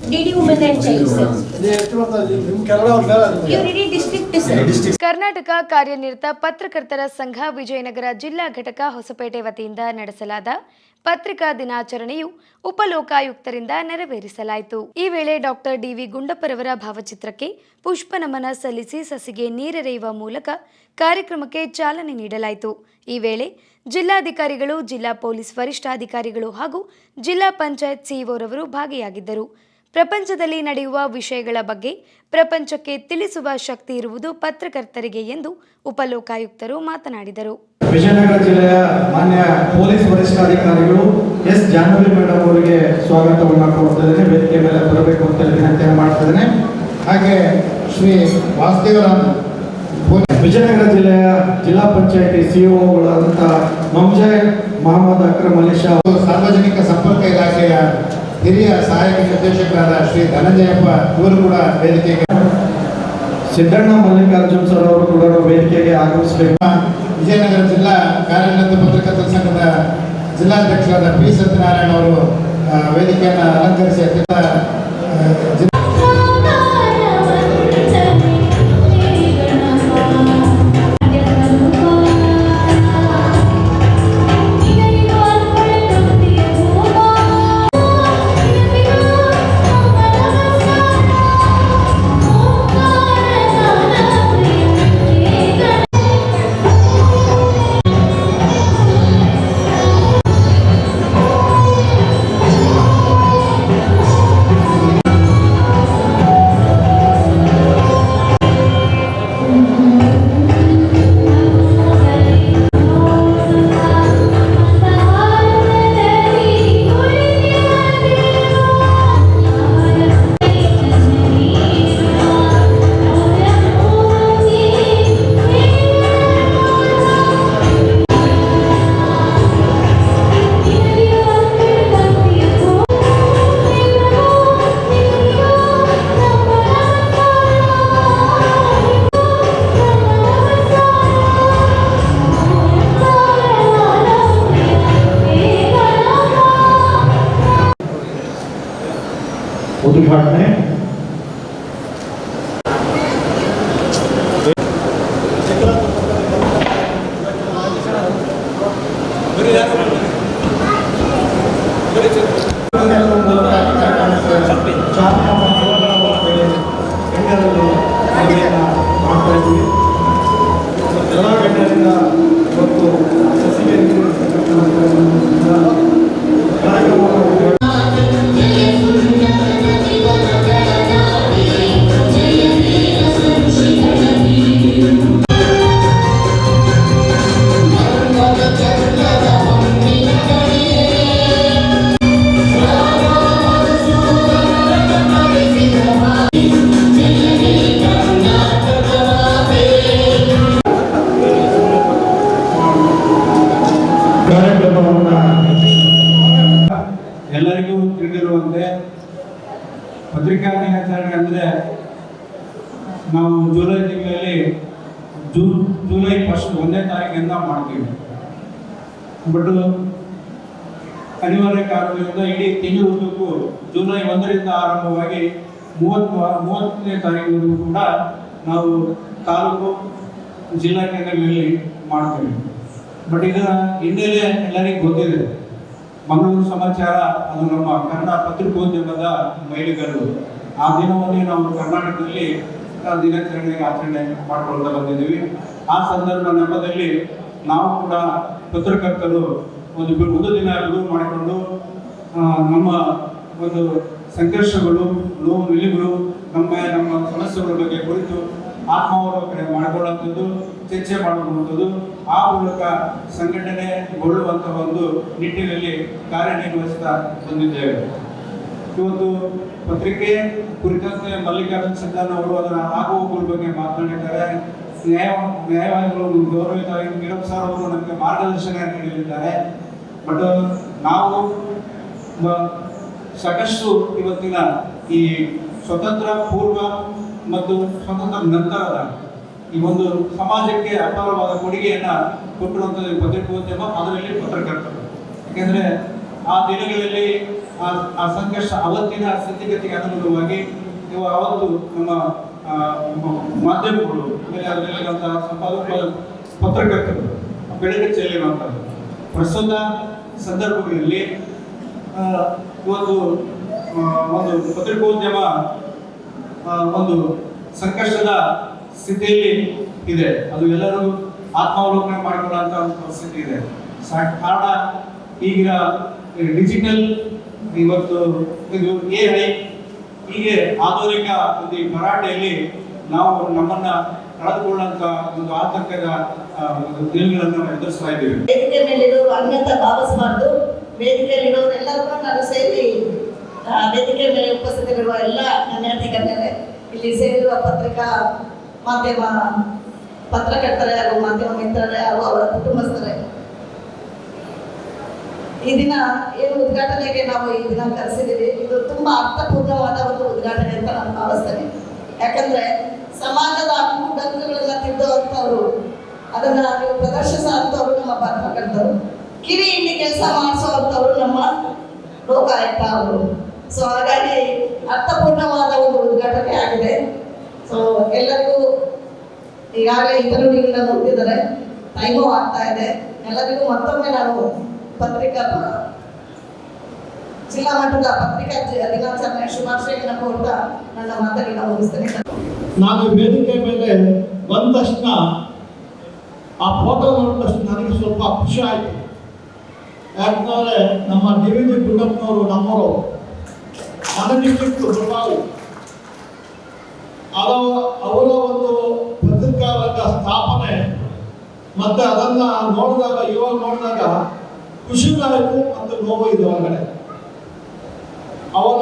DD Women and Child sir. ಎಷ್ಟು ಬರ್ತದೆ ನಿಮ್ಮ ಕೆಳಗಡೆ? ಇವರಿಗೆ ಡಿಸ್ಟ್ರಿಕ್ಟ್ ಸರ್. ಕರ್ನಾಟಕ ಕಾರ್ಯನಿರತ ಪತ್ರಕರ್ತರ ಸಂಘ ವಿಜಯನಗರ ಜಿಲ್ಲಾ ಘಟಕ ಹೊಸಪೇಟೆ ವತಿಯಿಂದ ನಡೆಸಲಾದ ಪತ್ರಿಕಾ ದಿನಾಚರಣೆಯು ಉಪಲೋಕಾಯುಕ್ತರಿಂದ ನೆರವೇರಿಸಲಾಯಿತು. ಈ ವೇಳೆ ಡಾಕ್ಟರ್ DV ಗುಂಡಪ್ಪರವರ ಭಾವಚಿತ್ರಕ್ಕೆ ಪುಷ್ಪ ನಮನ ಸಲ್ಲಿಸಿ ಸಸಿಗೆ ನೀರೆರೆಯುವ ಮೂಲಕ ಕಾರ್ಯಕ್ರಮಕ್ಕೆ ಚಾಲನೆ ನೀಡಲಾಯಿತು. ಈ ವೇಳೆ ಜಿಲ್ಲಾಧಿಕಾರಿಗಳು, ಜಿಲ್ಲಾ ಪೊಲೀಸ್ ವರಿಷ್ಠಾಧಿಕಾರಿಗಳು ಹಾಗೂ ಜಿಲ್ಲಾ ಪಂಚಾಯತ್ ಸಿಇಒರವರು ಭಾಗಿಯಾಗಿದ್ದರು. ಪ್ರಪಂಚದಲ್ಲಿ ನಡೆಯುವ ವಿಷಯಗಳ ಬಗ್ಗೆ ಪ್ರಪಂಚಕ್ಕೆ ತಿಳಿಸುವ ಶಕ್ತಿ ಇರುವುದು ಪತ್ರಕರ್ತರಿಗೆ ಎಂದು ಉಪಲೋಕಾಯುಕ್ತರು ಮಾತನಾಡಿದರು. ವಿಜಯನಗರ ಜಿಲ್ಲೆಯ ಮಾನ್ಯ ಪೊಲೀಸ್ ವರಿಷ್ಠಾಧಿಕಾರಿಗಳು ಎಸ್ ಜಾಹ್ನವಿ ಮೇಡಮ್ ಅವರಿಗೆ ಸ್ವಾಗತವನ್ನು ಕೋರ್ತಾ ಇದ್ದೇನೆ. ವೇದಿಕೆ ಮೇಲೆ ಬರಬೇಕು ಅಂತ ವಿನಂತಿಯನ್ನು ಮಾಡ್ತಾ ಇದ್ದೇನೆ. ಹಾಗೆ ಶ್ರೀ ವಾಸುದೇವರಾವ್ ವಿಜಯನಗರ ಜಿಲ್ಲೆಯ ಜಿಲ್ಲಾ ಪಂಚಾಯತಿ ಸಿಇಒಗಳಾದಂಥ ಮಮ್ಜಾಯ್ ಮೊಹಮ್ಮದ್ ಅಕ್ರಮ್ ಅಲಿ ಶಾ, ಸಾರ್ವಜನಿಕ ಸಂಪರ್ಕ ಇಲಾಖೆಯ ಹಿರಿಯ ಸಹಾಯಕ ನಿರ್ದೇಶಕರಾದ ಶ್ರೀ ಧನಂಜಯಪ್ಪ ಇವರು ಕೂಡ ವೇದಿಕೆಗೆ, ಸಿದ್ದಣ್ಣ ಮಲ್ಲಿಕಾರ್ಜುನ್ ಸರ್ ಅವರು ಕೂಡ ವೇದಿಕೆಗೆ ಆಗಮಿಸಬೇಕು. ವಿಜಯನಗರ ಜಿಲ್ಲಾ ಕಾರ್ಯನಿರತ ಪತ್ರಕರ್ತರ ಸಂಘದ ಜಿಲ್ಲಾಧ್ಯಕ್ಷರಾದ ಪಿ ಸತ್ಯನಾರಾಯಣ ಅವರು ವೇದಿಕೆಯನ್ನು ಅಲಂಕರಿಸಿ ಉದ್ಘಾಟನೆ. ನಾವು ಜುಲೈ ತಿಂಗಳಲ್ಲಿ ಜುಲೈ 1ನೇ ತಾರೀಕಿಂದ ಮಾಡ್ತೀವಿ. ಬಟ್ ಅನಿವಾರ್ಯ ಕಾರಣದಿಂದ ಇಡೀ ತಿಂಗಳು ಉದ್ದಕ್ಕೂ ಜುಲೈ 1ರಿಂದ ಆರಂಭವಾಗಿ 30ನೇ ತಾರೀಕಿನವರೆಗೂ ಕೂಡ ನಾವು ತಾಲೂಕು ಜಿಲ್ಲಾ ಕೇಂದ್ರಗಳಲ್ಲಿ ಮಾಡ್ತೀವಿ. ಬಟ್ ಇದರ ಹಿನ್ನೆಲೆ ಎಲ್ಲರಿಗೂ ಗೊತ್ತಿದೆ. ಮಂಗಳೂರು ಸಮಾಚಾರ ಅದು ನಮ್ಮ ಕನ್ನಡ ಪತ್ರಿಕೋದ್ಯಮದ ಮೈಲಿಗಲ್ಲು. ಆ ದಿನವನ್ನೇ ನಾವು ಕರ್ನಾಟಕದಲ್ಲಿ ದಿನಾಚರಣೆಗೆ ಆಚರಣೆ ಮಾಡಿಕೊಳ್ತಾ ಬಂದಿದ್ದೀವಿ. ಆ ಸಂದರ್ಭ ನೆಪದಲ್ಲಿ ನಾವು ಕೂಡ ಪತ್ರಕರ್ತರು ಒಂದು ದಿನ ಬಿಡುವು ಮಾಡಿಕೊಂಡು ನಮ್ಮ ಒಂದು ಸಂಘರ್ಷಗಳು, ನೋವು ನಿಲುವುಗಳು, ನಮ್ಮ ಸಮಸ್ಯೆಗಳ ಬಗ್ಗೆ ಕುರಿತು ಆತ್ಮಾವಲೋಕನೆ ಮಾಡಿಕೊಳ್ಳುವಂಥದ್ದು, ಚರ್ಚೆ ಮಾಡುವಂಥದ್ದು, ಆ ಮೂಲಕ ಸಂಘಟನೆಗೊಳ್ಳುವಂತಹ ಒಂದು ನಿಟ್ಟಿನಲ್ಲಿ ಕಾರ್ಯನಿರ್ವಹಿಸ್ತಾ ಬಂದಿದ್ದೇವೆ. ಇವತ್ತು ಪತ್ರಿಕೆ ಕುರಿತಂತೆ ಮಲ್ಲಿಕಾರ್ಜುನ ಸಿದ್ದಾನ್ ಅವರು ಅದರ ಆಗುಹೋಗುಗಳ ಬಗ್ಗೆ ಮಾತನಾಡಿದ್ದಾರೆ. ನ್ಯಾಯವಾದಿಗಳು ಗೌರವಿತ ಗಿರಪ್ ಸರ್ ಅವರು ನಮಗೆ ಮಾರ್ಗದರ್ಶನ ನೀಡಲಿದ್ದಾರೆ. ಬಟ್ ನಾವು ಸಾಕಷ್ಟು ಇವತ್ತಿನ ಈ ಸ್ವತಂತ್ರ ಪೂರ್ವ ಮತ್ತು ಸ್ವತಂತ್ರ ನಂತರದ ಈ ಒಂದು ಸಮಾಜಕ್ಕೆ ಅಪಾರವಾದ ಕೊಡುಗೆಯನ್ನು ಕೊಟ್ಟಿರುವಂಥದ್ದು ಪತ್ರಿಕೋದ್ಯಮ, ಅದರಲ್ಲಿ ಪತ್ರಕರ್ತರು. ಯಾಕೆಂದರೆ ಆ ದಿನಗಳಲ್ಲಿ ಆ ಸಂಘರ್ಷ ಅವತ್ತಿನ ಸ್ಥಿತಿಗತಿಗೆ ಅನುಗುಣವಾಗಿ ಅವತ್ತು ನಮ್ಮ ಮಾಧ್ಯಮಗಳು ಮೇಲೆ ಅದರಲ್ಲಿರುವಂತಹ ಸಂಪಾದಕ ಪತ್ರಕರ್ತರು ಬೆಳಗ್ಗೆ ಚೆಲ್ಲಿರುವಂಥದ್ದು. ಪ್ರಸ್ತುತ ಸಂದರ್ಭಗಳಲ್ಲಿ ಇವತ್ತು ಒಂದು ಪತ್ರಿಕೋದ್ಯಮ ಒಂದು ಸಂಕಷ್ಟದ ಸ್ಥಿತಿಯಲ್ಲಿ ಇದೆ. ಅದು ಎಲ್ಲರೂ ಆತ್ಮಾವಲೋಕನೆ ಮಾಡಿಕೊಳ್ಳುವಂಥ ಒಂದು ಪರಿಸ್ಥಿತಿ ಇದೆ. ಕಾರಣ ಈಗಿನ ಡಿಜಿಟಲ್, ಇವತ್ತು ಇದು AI, ಹೀಗೆ ಆಧುನಿಕ ಒಂದು ಭರಾಟೆಯಲ್ಲಿ ನಾವು ನಮ್ಮನ್ನ ಕಳೆದುಕೊಳ್ಳುವಂತ ಒಂದು ಆತಂಕದ ದಿನಗಳನ್ನು ಎದುರಿಸ್ತಾ ಇದ್ದೀವಿ. ವೇದಿಕೆ ಮೇಲಿರೋರು ಅನ್ಯತಾ ಭಾವಿಸಬಾರ್ದು. ವೇದಿಕೆಯಲ್ಲಿರೋರೆಲ್ಲರೂ ನಾನು ಸೇರಿ ವೇದಿಕೆ ಮೇಲೆ ಉಪಸ್ಥಿತರಿರುವ ಎಲ್ಲ ಗಣ್ಯಾತಿಗಣ್ಯರೇ, ಇಲ್ಲಿ ಸೇರಿರುವ ಪತ್ರಿಕಾ ಮಾಧ್ಯಮ ಪತ್ರಕರ್ತರೇ ಹಾಗೂ ಮಾಧ್ಯಮ ಮಿತ್ರರೇ ಹಾಗೂ ಅವರ ಕುಟುಂಬಸ್ಥರೇ, ಈ ದಿನ ಏನು ಉದ್ಘಾಟನೆಗೆ ನಾವು ಈ ದಿನ ಕರೆಸಿದ್ದೀವಿ, ಇದು ತುಂಬಾ ಅರ್ಥಪೂರ್ಣವಾದ ಒಂದು ಉದ್ಘಾಟನೆ ಅಂತ ನಾನು ಭಾವಿಸ್ತೇನೆ. ಯಾಕಂದ್ರೆ ಸಮಾಜದ ಹಕ್ಕುಗಳನ್ನ ತಿದ್ದುವಂಥವ್ರು, ಅದನ್ನ ನೀವು ಪ್ರದರ್ಶಿಸುವಂಥವ್ರು ನಮ್ಮ ಪತ್ರಕರ್ತರು, ಕಿವಿ ಹಿಂಡಿ ಕೆಲಸ ಮಾಡಿಸುವಂಥವ್ರು ನಮ್ಮ ಲೋಕಾಯುಕ್ತ ಅವರು. ಸೊ ಹಾಗಾಗಿ ಅರ್ಥಪೂರ್ಣವಾದ ಒಂದು ಉದ್ಘಾಟನೆ ಆಗಿದೆ. ಸೊ ಎಲ್ಲರಿಗೂ ಈಗಾಗಲೇ ಇಂಟರ್ವ್ಯೂಗಳನ್ನ ನೋಡ್ತಿದ್ದಾರೆ, ಟೈಮು ಆಗ್ತಾ ಇದೆ. ಎಲ್ಲರಿಗೂ ಮತ್ತೊಮ್ಮೆ ನಾನು ಪತ್ರಿಕಾ ಜಿಲ್ಲಾ ಮಟ್ಟದ ಪತ್ರಿಕಾ ದಿನಾಚರಣೆ ಶುಭಾಶಯಗಳನ್ನ ಕೋರ್ತಾ ನನ್ನ ಮಾತುಗಳನ್ನ ಮುಗಿಸ್ತೇನೆ. ನಾನು ವೇದಿಕೆ ಮೇಲೆ ಬಂದ ತಕ್ಷಣ ಆ ಫೋಟೋ ನೋಡಿದ ತಕ್ಷಣ ನನಗೆ ಸ್ವಲ್ಪ ಖುಷಿ ಆಯಿತು. ಯಾಕಂದರೆ ನಮ್ಮ DVG ಗುಂಡಪ್ಪನವರು ನಮ್ಮವರು ಅನಧಿಕೃತ ಪ್ರಭಾವಿ, ಅವರ ಒಂದು ಪತ್ರಿಕಾ ರಂಗ ಸ್ಥಾಪನೆ ಮತ್ತೆ ಅದನ್ನ ನೋಡಿದಾಗ, ಇವಾಗ ನೋಡಿದಾಗ ಖುಷಿಯಾಯಿತು ಮತ್ತು ನೋವು ಇದೆ ಹೊರಗಡೆ. ಅವರ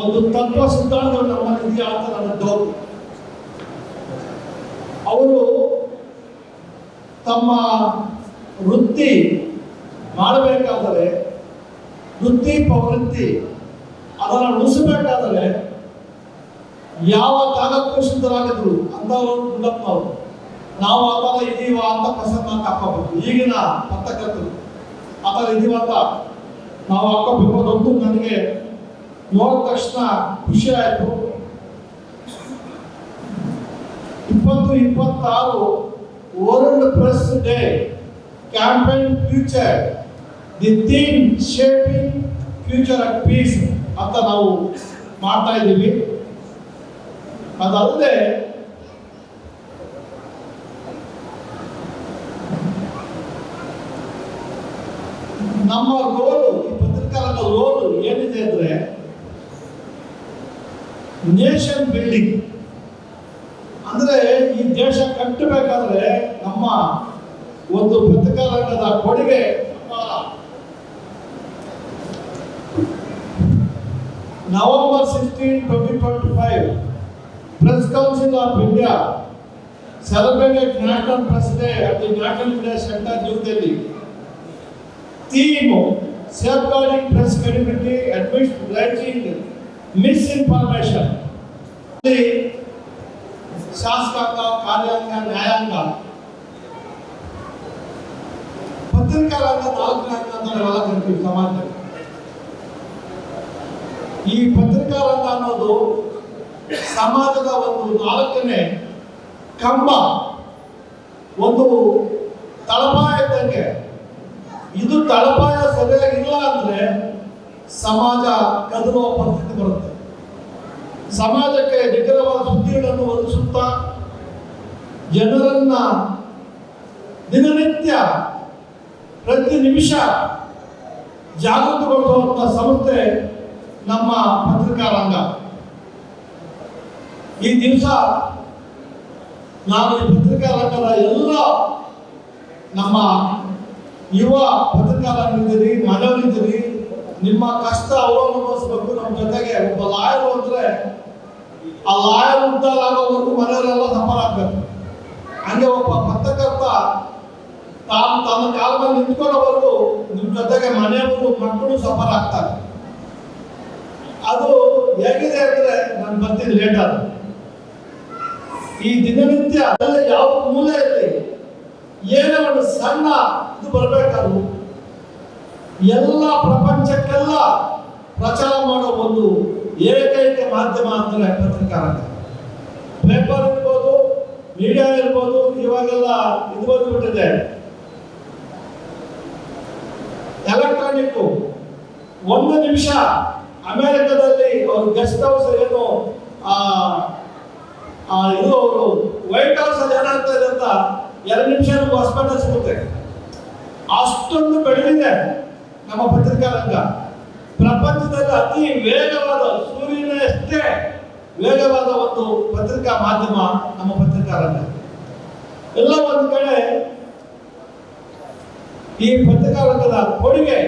ಒಂದು ತತ್ವ ಸಿದ್ಧಾಂತಗಳು ನಮ್ಮಲ್ಲಿ ಇದೆಯಾ ಅಂತ ನನ್ನ ಡೌಟ್. ಅವರು ತಮ್ಮ ವೃತ್ತಿ ಮಾಡಬೇಕಾದರೆ, ವೃತ್ತಿ ಪ್ರವೃತ್ತಿ ಅದನ್ನು ಉಳಿಸಬೇಕಾದರೆ ಯಾವ ತ್ಯಾಗಕ್ಕೂ ಸಿದ್ಧರಾಗಿದ್ರು ಅಂತವರು ಗುಂಡಪ್ಪನವರು. ನಾವು ಆ ಥರ ಇದೀವ ಅಂತ ಪ್ರಸನ್ನ ಹಾಕೋಬೇಕು. ಈಗಿನ ಪತ್ರಕರ್ತರು ಆ ಥರ ಇದೀವ ಅಂತ ನಾವು ಹಾಕೋಬೇಕು. ನನಗೆ ನೋಡಿದ ತಕ್ಷಣ ಖುಷಿ ಆಯಿತು. 2026 world press day campaign future, the theme shaping future of piece ಅಂತ ನಾವು ಮಾಡ್ತಾ ಇದ್ದೀವಿ. ಅದಲ್ಲದೆ ನಮ್ಮ ರೋಲು, ಈ ಪತ್ರಿಕಾರಂಗ ರೋಲು ಏನಿದೆ ಅಂದ್ರೆ ನೇಷನ್ ಬಿಲ್ಡಿಂಗ್. ಅಂದ್ರೆ ಈ ದೇಶ ಕಟ್ಟಬೇಕಾದ್ರೆ ನಮ್ಮ ಒಂದು ಪತ್ರಿಕಾರಂಗದ ಕೊಡುಗೆ November 16, 2025, Press Council of India celebrated National Press Day at the National Media Center, New Delhi. Theme: Safeguarding press credibility amidst rising misinformation. ಶಾಸಕಾಂಗ, ಕಾರ್ಯಾಂಗ, ನ್ಯಾಯಾಂಗ, ಪತ್ರಿಕಾರಂಗ 4ನೇ ಅಂಗ ಅಂತ ನಾವೆಲ್ಲ ಕರಿತೀವಿ ಸಮಾಜದಲ್ಲಿ. ಈ ಪತ್ರಿಕಾರಂಗ ಅನ್ನೋದು ಸಮಾಜದ ಒಂದು 4ನೇ ಕಂಬ, ಒಂದು ತಳಪಾಯ ಇದ್ದಂಗೆ. ಇದು ತಳಪಾಯ ಸರಿಯಾಗಿಲ್ಲ ಅಂದ್ರೆ ಸಮಾಜ ಕದರುವ ಪರಿಸ್ಥಿತಿ ಬರುತ್ತೆ. ಸಮಾಜಕ್ಕೆ ನಿಖರವಾದ ಸುದ್ದಿಗಳನ್ನು ಒದಗಿಸುತ್ತಾ ಜನರನ್ನ ದಿನನಿತ್ಯ ಪ್ರತಿ ನಿಮಿಷ ಜಾಗೃತಗೊಳಿಸುವಂಥ ಸಂಸ್ಥೆ ನಮ್ಮ ಪತ್ರಿಕಾರಂಗ. ಈ ದಿವಸ ನಾನು ಈ ಪತ್ರಿಕಾರಂಗದ ಎಲ್ಲ ನಮ್ಮ ಯುವ ಪತ್ರಿಕಾರಂಗರಿದ್ದೀರಿ, ಮನವರಿದ್ದೀರಿ, ನಿಮ್ಮ ಕಷ್ಟ ಅವರು ಅನುಭವಿಸ್ಬೇಕು. ನಮ್ಮ ಜೊತೆಗೆ ಒಬ್ಬ ಲಾಯರ್ ಅಂದ್ರೆ ಆ ಲಾಯರ್ ಉದ್ದಾರ ಆಗೋವರೆಗೂ ಮನೆಯವರೆಲ್ಲ ಸಫರ್ ಆಗ್ಬೇಕು. ಹಂಗೆ ಒಬ್ಬ ಪತ್ರಕರ್ತ ತನ್ನ ಕಾಲ ಮೇಲೆ ನಿಂತ್ಕೊಳ್ಳೋವರೆಗೂ ನಿಮ್ಮ ಜೊತೆಗೆ ಮನೆಯವರು, ಮಕ್ಕಳು ಸಫರ್ ಆಗ್ತಾರೆ. ಅದು ಹೇಗಿದೆ ಅಂದ್ರೆ ನಾನು ಬರ್ತೀನಿ ಲೇಟ್ ಆದ ಈ ದಿನನಿತ್ಯ ಅಲ್ಲ ಯಾವ ಮೂಲೆಯಲ್ಲಿ ಏನೋ ಒಂದು ಸಣ್ಣ ಇದು ಬರಬೇಕಾದ್ರು ಎಲ್ಲ ಪ್ರಪಂಚಕ್ಕೆಲ್ಲ ಪ್ರಚಾರ ಮಾಡೋ ಒಂದು ಏಕೈಕ ಮಾಧ್ಯಮ ಅಂದ್ರೆ ಪತ್ರಿಕಾರಂಗ. ಪೇಪರ್ ಇರ್ಬೋದು, ಮೀಡಿಯಾ ಇರ್ಬೋದು, ಇವಾಗೆಲ್ಲ ಇದು ಬಂದ್ಬಿಟ್ಟಿದೆ ಎಲೆಕ್ಟ್ರಾನಿಕ್. 1 ನಿಮಿಷ ಅಮೆರಿಕದಲ್ಲಿ ಅವ್ರ ಗೆಸ್ಟ್ ಹೌಸ್ ಏನು ಇದು ಅವರು ವೈಟ್ ಹೌಸ್ ಅಲ್ಲಿ ಏನಾಗ್ತದೆ ಅಂತ 2 ನಿಮಿಷ ನಮ್ಗೆ ಹಾಸ್ಪಿಟಲ್ ಸಿಗುತ್ತೆ. ಅಷ್ಟೊಂದು ಬೆಳೆದಿದೆ ನಮ್ಮ ಪತ್ರಿಕಾರಂಗ. ಪ್ರಪಂಚದಲ್ಲಿ ಅತಿ ವೇಗವಾದ, ಸೂರ್ಯನಷ್ಟೇ ವೇಗವಾದ ಒಂದು ಪತ್ರಿಕಾ ಮಾಧ್ಯಮ ನಮ್ಮ ಪತ್ರಿಕಾರಂಗ. ಎಲ್ಲ ಒಂದು ಕಡೆ ಈ ಪತ್ರಿಕಾರಂಗದ ಕೊಡುಗೆ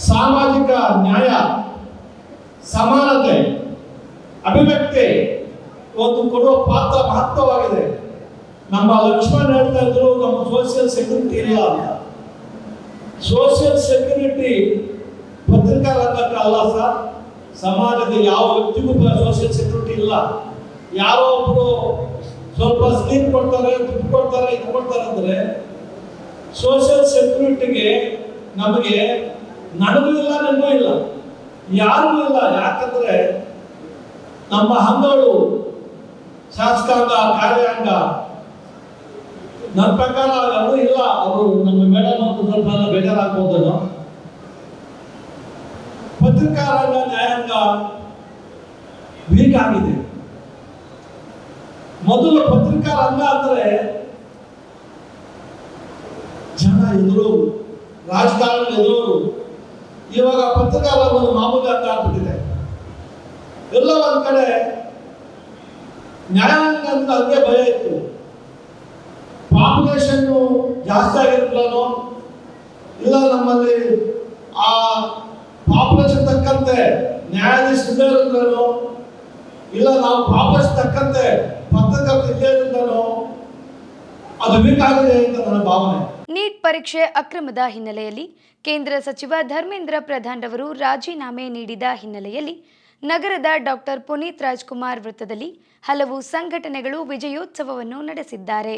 ಸಾಮಾಜಿಕ ನ್ಯಾಯ, ಸಮಾನತೆ, ಅಭಿವ್ಯಕ್ತಿ ಒಂದು ಕೊಡುವ ಪಾತ್ರ ಮಹತ್ವವಾಗಿದೆ. ನಮ್ಮ ಲಕ್ಷ್ಮಣ್ ಹೇಳ್ತಾ ಇದ್ರು ನಮ್ಮ ಸೋಷಿಯಲ್ ಸೆಕ್ಯೂರಿಟಿ ಇಲ್ಲ ಅಂತ. ಸೋಷಿಯಲ್ ಸೆಕ್ಯೂರಿಟಿ ಪತ್ರಿಕಾರಂಗಕ್ಕೆ ಅಲ್ಲ ಸರ್, ಸಮಾಜದ ಯಾವ ವ್ಯಕ್ತಿಗೂ ಸೋಷಿಯಲ್ ಸೆಕ್ಯೂರಿಟಿ ಇಲ್ಲ. ಯಾರೋ ಒಬ್ರು ಸ್ವಲ್ಪ ಸ್ಕೀಮ್ ಕೊಡ್ತಾರೆ, ದುಡ್ಡು ಕೊಡ್ತಾರೆ, ಇದು ಕೊಡ್ತಾರೆ ಅಂದ್ರೆ ಸೋಷಿಯಲ್ ಸೆಕ್ಯೂರಿಟಿಗೆ ನಮಗೆ ನನಗೂ ಇಲ್ಲ, ನನಗೂ ಇಲ್ಲ, ಯಾರಿಗೂ ಇಲ್ಲ. ಯಾಕಂದ್ರೆ ನಮ್ಮ ಹಂಗಳು ಶಾಸಕಾಂಗ, ಕಾರ್ಯಾಂಗ ನನ್ನ ಪ್ರಕಾರ ಯಾರು ಇಲ್ಲ. ಅವರು ನಮ್ಮ ಮೇಡಮ್ ಅಂತ ಸ್ವಲ್ಪ ಬೇಜಾರಾಗ್ಬೋದೇನೋ. ಪತ್ರಿಕಾರಂಗ, ನ್ಯಾಯಾಂಗ ವೀಕ್ ಆಗಿದೆ. ಮೊದಲು ಪತ್ರಿಕಾರಂಗ ಅಂದ್ರೆ ಜನ ಎದುರು, ರಾಜಕಾರಣ ಎದುರು. ಇವಾಗ ಪತ್ರಿಕಾರಂಗ ಮಾಮೂಲಿ ಅಂತ ಆಗ್ಬಿಟ್ಟಿದೆ. ಎಲ್ಲ ಒಂದ್ ಕಡೆ ನ್ಯಾಯಾಂಗ ಅಂತ ಹಂಗೆ ಭಯ ಇತ್ತು. ಪಾಪ್ಯುಲೇಷನ್ ಜಾಸ್ತಿ ಆಗಿರ್ತಾನೋ ಇಲ್ಲ, ನಮ್ಮಲ್ಲಿ ಆ ಪಾಪ್ಯುಲೇಷನ್ ತಕ್ಕಂತೆ ನ್ಯಾಯಾಧೀಶ ಇಲ್ಲೇ ಇರ್ತಾನೋ ಇಲ್ಲ, ನಾವು ಪಾಪ್ಯುಲೇಷನ್ ತಕ್ಕಂತೆ ಪತ್ರಕರ್ತ ಇಲ್ಲೇ ಇರ್ತಾನೋ, ಅದು ವೀಕ್ ಆಗಿದೆ ಅಂತ ನನ್ನ ಭಾವನೆ. ನೀಟ್ ಪರೀಕ್ಷೆ ಅಕ್ರಮದ ಹಿನ್ನೆಲೆಯಲ್ಲಿ ಕೇಂದ್ರ ಸಚಿವ ಧರ್ಮೇಂದ್ರ ಪ್ರಧಾನ್ ರವರು ರಾಜೀನಾಮೆ ನೀಡಿದ ಹಿನ್ನೆಲೆಯಲ್ಲಿ ನಗರದ ಡಾಕ್ಟರ್ ಪುನೀತ್ ರಾಜ್ಕುಮಾರ್ ವೃತ್ತದಲ್ಲಿ ಹಲವು ಸಂಘಟನೆಗಳು ವಿಜಯೋತ್ಸವವನ್ನು ನಡೆಸಿದ್ದಾರೆ.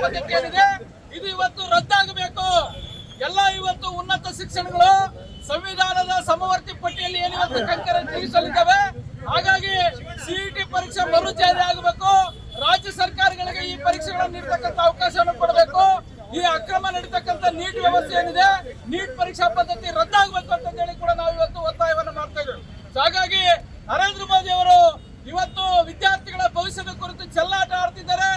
ಪದ್ಧತಿ ಏನಿದೆ ಇದು ಇವತ್ತು ರದ್ದಾಗಬೇಕು. ಎಲ್ಲ ಇವತ್ತು ಉನ್ನತ ಶಿಕ್ಷಣಗಳು ಸಂವಿಧಾನದ ಸಮವರ್ತಿ ಪಟ್ಟಿಯಲ್ಲಿ ಏನು ಇವತ್ತು ಕಂಕರ ತಿಳಿಸಲಿದ್ದಾವೆ. ಹಾಗಾಗಿ ಸಿಇಟಿ ಪರೀಕ್ಷೆ ಮರುಜಾರಿ ಆಗಬೇಕು. ರಾಜ್ಯ ಸರ್ಕಾರಗಳಿಗೆ ಈ ಪರೀಕ್ಷೆಗಳನ್ನು ನೀಡತಕ್ಕಂಥ ಅವಕಾಶವನ್ನು ಕೊಡಬೇಕು. ಈ ಅಕ್ರಮ ನಡೀತಕ್ಕಂಥ ನೀಟ್ ವ್ಯವಸ್ಥೆ ಏನಿದೆ, ನೀಟ್ ಪರೀಕ್ಷಾ ಪದ್ಧತಿ ರದ್ದಾಗಬೇಕು ಅಂತ ಹೇಳಿ ಕೂಡ ನಾವು ಇವತ್ತು ಒತ್ತಾಯವನ್ನು ಮಾಡ್ತಾ ಇದ್ದೇವೆ. ಹಾಗಾಗಿ ನರೇಂದ್ರ ಮೋದಿ ಅವರು ಇವತ್ತು ವಿದ್ಯಾರ್ಥಿಗಳ ಭವಿಷ್ಯದ ಕುರಿತು ಚೆಲ್ಲಾಟ ಆಡ್ತಿದ್ದಾರೆ.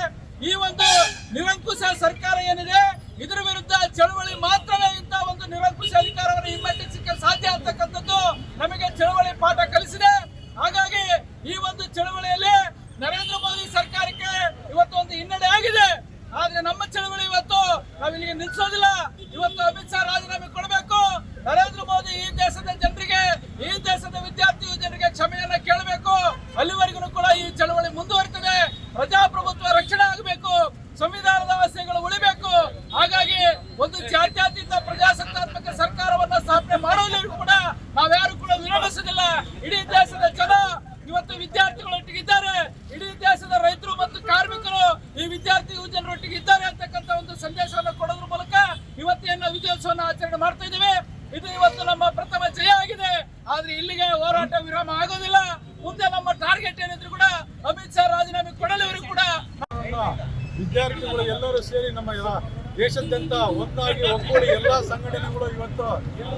ಈ ಒಂದು ನಿರಂಕುಶ ಸರ್ಕಾರ ಏನಿದೆ ಇದರ ವಿರುದ್ಧ ಚಳವಳಿ ಮಾತ್ರವೇ ಇಂಥ ಒಂದು ನಿರಂಕುಶ ಅಧಿಕಾರವನ್ನು ಹಿಮ್ಮೆಟ್ಟಿಸಲಿಕ್ಕೆ ಸಾಧ್ಯ ಅಂತಕ್ಕಂಥದ್ದು ನಮಗೆ ಚಳವಳಿ ಪಾಠ ಕಲಿಸಿದೆ. ಹಾಗಾಗಿ ಈ ಒಂದು ಚಳವಳಿಯಲ್ಲಿ ನರೇಂದ್ರ ಮೋದಿ ಸರ್ಕಾರಕ್ಕೆ ಇವತ್ತು ಒಂದು ಹಿನ್ನಡೆ ಆಗಿದೆ. ಆದ್ರೆ ನಮ್ಮ ಚಳವಳಿ ಇವತ್ತು ನಾವಿಲ್ಲಿಗೆ ನಿಲ್ಲಿಸೋದಿಲ್ಲ. ಇವತ್ತು ಅಮಿತ್ ಶಾ ರಾಜೀನಾಮೆ ಕೊಡಬೇಕು. ನರೇಂದ್ರ ಮೋದಿ ಈ ದೇಶದ ಜನರಿಗೆ, ಈ ದೇಶದ ವಿದ್ಯಾರ್ಥಿ ಜನರಿಗೆ ಕ್ಷಮೆಯನ್ನ ಕೇಳಬೇಕು. ಅಲ್ಲಿವರೆಗೂ ಕೂಡ ಈ ಚಳವಳಿ ಮುಂದುವರಿತದೆ. ಪ್ರಜಾಪ್ರಭುತ್ವ ರಕ್ಷಣೆ ಆಗಬೇಕು, ಸಂವಿಧಾನದ ಆಶಯಗಳು ಉಳಿಬೇಕು. ಹಾಗಾಗಿ ಒಂದು ಜಾತ್ಯತೀತ ಪ್ರಜಾಸತ್ತಾತ್ಮಕ ಸರ್ಕಾರವನ್ನ ಸ್ಥಾಪನೆ ಮಾಡೋದ್ರೂ ಕೂಡ ನಾವ್ಯಾರು ಕೂಡ ವಿರೋಧಿಸುವುದಿಲ್ಲ. ಇಡೀ ದೇಶದ ಜನ ಇವತ್ತು ವಿದ್ಯಾರ್ಥಿಗಳೊಟ್ಟಿಗಿದ್ದಾರೆ. ಇಡೀ ದೇಶದ ರೈತರು ಮತ್ತು ಕಾರ್ಮಿಕರು ಈ ವಿದ್ಯಾರ್ಥಿ ಯುವಜನರೊಟ್ಟಿಗೆ ಇದ್ದಾರೆ ಅಂತಕ್ಕಂಥ ಒಂದು ಸಂದೇಶವನ್ನು ಕೊಡೋದ್ರ ಮೂಲಕ ಇವತ್ತೇನು ವಿಜಯೋತ್ಸವವನ್ನು ಆಚರಣೆ ಮಾಡ್ತಾ ಇದ್ದೀವಿ. ಇದು ಇವತ್ತು ನಮ್ಮ ಪ್ರಥಮ ಜಯ ಆಗಿದೆ. ಆದ್ರೆ ಇಲ್ಲಿಗೆ ಹೋರಾಟ ವಿರಾಮ ಆಗೋದಿಲ್ಲ. ಮುಂದೆ ನಮ್ಮ ಟಾರ್ಗೆಟ್ ಏನಿದ್ರು ಕೂಡ ಅಮಿತ್ ಶಾ ರಾಜೀನಾಮೆ ಕೊಡಲಿವರು ಕೂಡ ವಿದ್ಯಾರ್ಥಿಗಳು ಎಲ್ಲರೂ ಸೇರಿ ನಮ್ಮ ದೇಶಾದ್ಯಂತ ಒಂದಾಗಿ ಒಗ್ಗೂಡಿ ಎಲ್ಲ ಸಂಘಟನೆಗಳು ಇವತ್ತು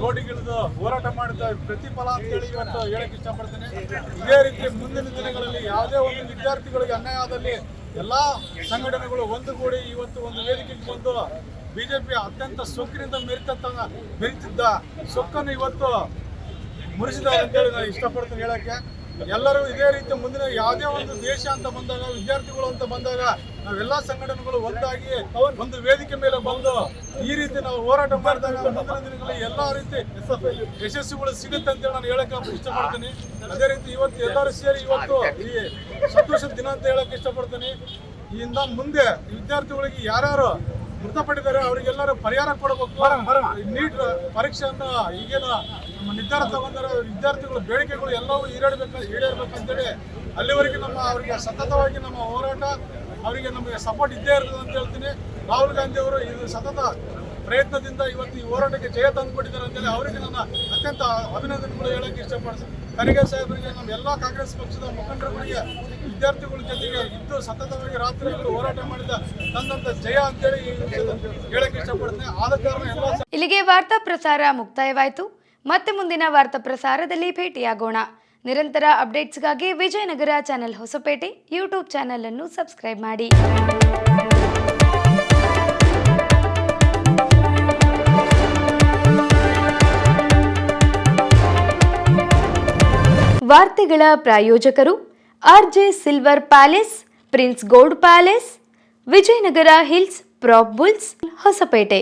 ರೋಡಿಗಿಳಿದು ಹೋರಾಟ ಮಾಡ್ತಾ ಪ್ರತಿಫಲ ಅಂತೇಳಿ ಇವತ್ತು ಹೇಳಕ್ ಇಷ್ಟಪಡ್ತೇನೆ. ಇದೇ ರೀತಿ ಮುಂದಿನ ದಿನಗಳಲ್ಲಿ ಯಾವುದೇ ಒಂದು ವಿದ್ಯಾರ್ಥಿಗಳಿಗೆ ಅನ್ಯಾಯ ಆದಲ್ಲಿ ಎಲ್ಲ ಸಂಘಟನೆಗಳು ಒಂದುಗೂಡಿ ಇವತ್ತು ಒಂದು ವೇದಿಕೆಗೆ ಬಂದು ಬಿಜೆಪಿ ಅತ್ಯಂತ ಸೊಕ್ಕಿನಿಂದ ಮೆರಿತಿದ್ದ ಸೊಕ್ಕನ್ನು ಇವತ್ತು ಮುರಿಸಿದ್ದಾರೆ ಅಂತೇಳಿ ನಾನು ಇಷ್ಟಪಡ್ತೇನೆ ಹೇಳಕ್ಕೆ. ಎಲ್ಲರೂ ಇದೇ ರೀತಿ ಮುಂದಿನ ಯಾವುದೇ ಒಂದು ದೇಶ ಅಂತ ಬಂದಾಗ, ವಿದ್ಯಾರ್ಥಿಗಳು ಅಂತ ಬಂದಾಗ ನಾವೆಲ್ಲ ಸಂಘಟನೆಗಳು ಒಂದಾಗಿ ಒಂದು ವೇದಿಕೆ ಮೇಲೆ ಬಂದು ಈ ರೀತಿ ನಾವು ಹೋರಾಟ ಮಾಡಿದಾಗ ಮುಂದಿನ ದಿನಗಳಲ್ಲಿ ಎಲ್ಲ ರೀತಿ ಯಶಸ್ಸುಗಳು ಸಿಗುತ್ತೆ ಅಂತೇಳಿ ನಾನು ಹೇಳಕ್ಕೆ ಇಷ್ಟಪಡ್ತೀನಿ. ಅದೇ ರೀತಿ ಇವತ್ತು ಎಲ್ಲರೂ ಸೇರಿ ಇವತ್ತು ಈ ಸಂತೋಷದ ದಿನ ಅಂತ ಹೇಳಕ್ಕೆ ಇಷ್ಟಪಡ್ತೀನಿ. ಇಂದ ಮುಂದೆ ವಿದ್ಯಾರ್ಥಿಗಳಿಗೆ ಯಾರ್ಯಾರು ಮೃತಪಟ್ಟಿದ್ದಾರೆ ಅವರಿಗೆಲ್ಲರೂ ಪರಿಹಾರ ಕೊಡಬೇಕು. ನೀಟ್ ಪರೀಕ್ಷೆಯನ್ನ ಈಗೇನು ನಿರ್ಧಾರ ತಗೊಂಡಾರ ವಿದ್ಯಾರ್ಥಿಗಳ ಬೇಡಿಕೆಗಳು ಎಲ್ಲವೂ ಈಡೇರ್ಬೇಕಂತೇಳಿ ಅಲ್ಲಿವರೆಗೆ ಅವರಿಗೆ ಸತತವಾಗಿ ನಮ್ಮ ಹೋರಾಟ, ಅವರಿಗೆ ನಮಗೆ ಸಪೋರ್ಟ್ ಇದ್ದೇ ಇರ್ತದೆ ಅಂತ ಹೇಳ್ತೀನಿ. ರಾಹುಲ್ ಗಾಂಧಿ ಅವರು ಇದು ಸತತ ಪ್ರಯತ್ನದಿಂದ ಇವತ್ತು ಈ ಹೋರಾಟಕ್ಕೆ ಜಯ ತಂದುಕೊಟ್ಟಿದ್ದಾರೆ ಅಂತೇಳಿ ಅವರಿಗೆ ನನ್ನ ಅತ್ಯಂತ ಅಭಿನಂದನೆಗಳು ಹೇಳಕ್ಕೆ ಇಷ್ಟಪಡ್ತೀನಿ. ಖರ್ಗೆ ಸಾಹೇಬರಿಗೆ, ನಮ್ಮ ಎಲ್ಲ ಕಾಂಗ್ರೆಸ್ ಪಕ್ಷದ ಮುಖಂಡರುಗಳಿಗೆ, ವಿದ್ಯಾರ್ಥಿಗಳ ಜೊತೆಗೆ ಇದ್ದು ಸತತವಾಗಿ ರಾತ್ರಿಗಳು ಹೋರಾಟ ಮಾಡಿದ ತಂದಂತ ಜಯ ಅಂತೇಳಿ ಹೇಳಕ್ಕೆ ಇಷ್ಟಪಡ್ತೀನಿ. ಆದ ಕಾರಣ ಎಲ್ಲ ಇಲ್ಲಿಗೆ ವಾರ್ತಾ ಪ್ರಸಾರ ಮುಕ್ತಾಯವಾಯಿತು. ಮತ್ತೆ ಮುಂದಿನ ವಾರ್ತಾ ಪ್ರಸಾರದಲ್ಲಿ ಭೇಟಿಯಾಗೋಣ. ನಿರಂತರ ಅಪ್ಡೇಟ್ಸ್ಗಾಗಿ Vijayanagara channel Hosapete YouTube channel ಅನ್ನು ಸಬ್ಸ್ಕ್ರೈಬ್ ಮಾಡಿ. ವಾರ್ತೆಗಳ ಪ್ರಾಯೋಜಕರು RJ Silver Palace, Prince Gold Palace, Vijayanagara Hills, Prop Bulls, Hosapete.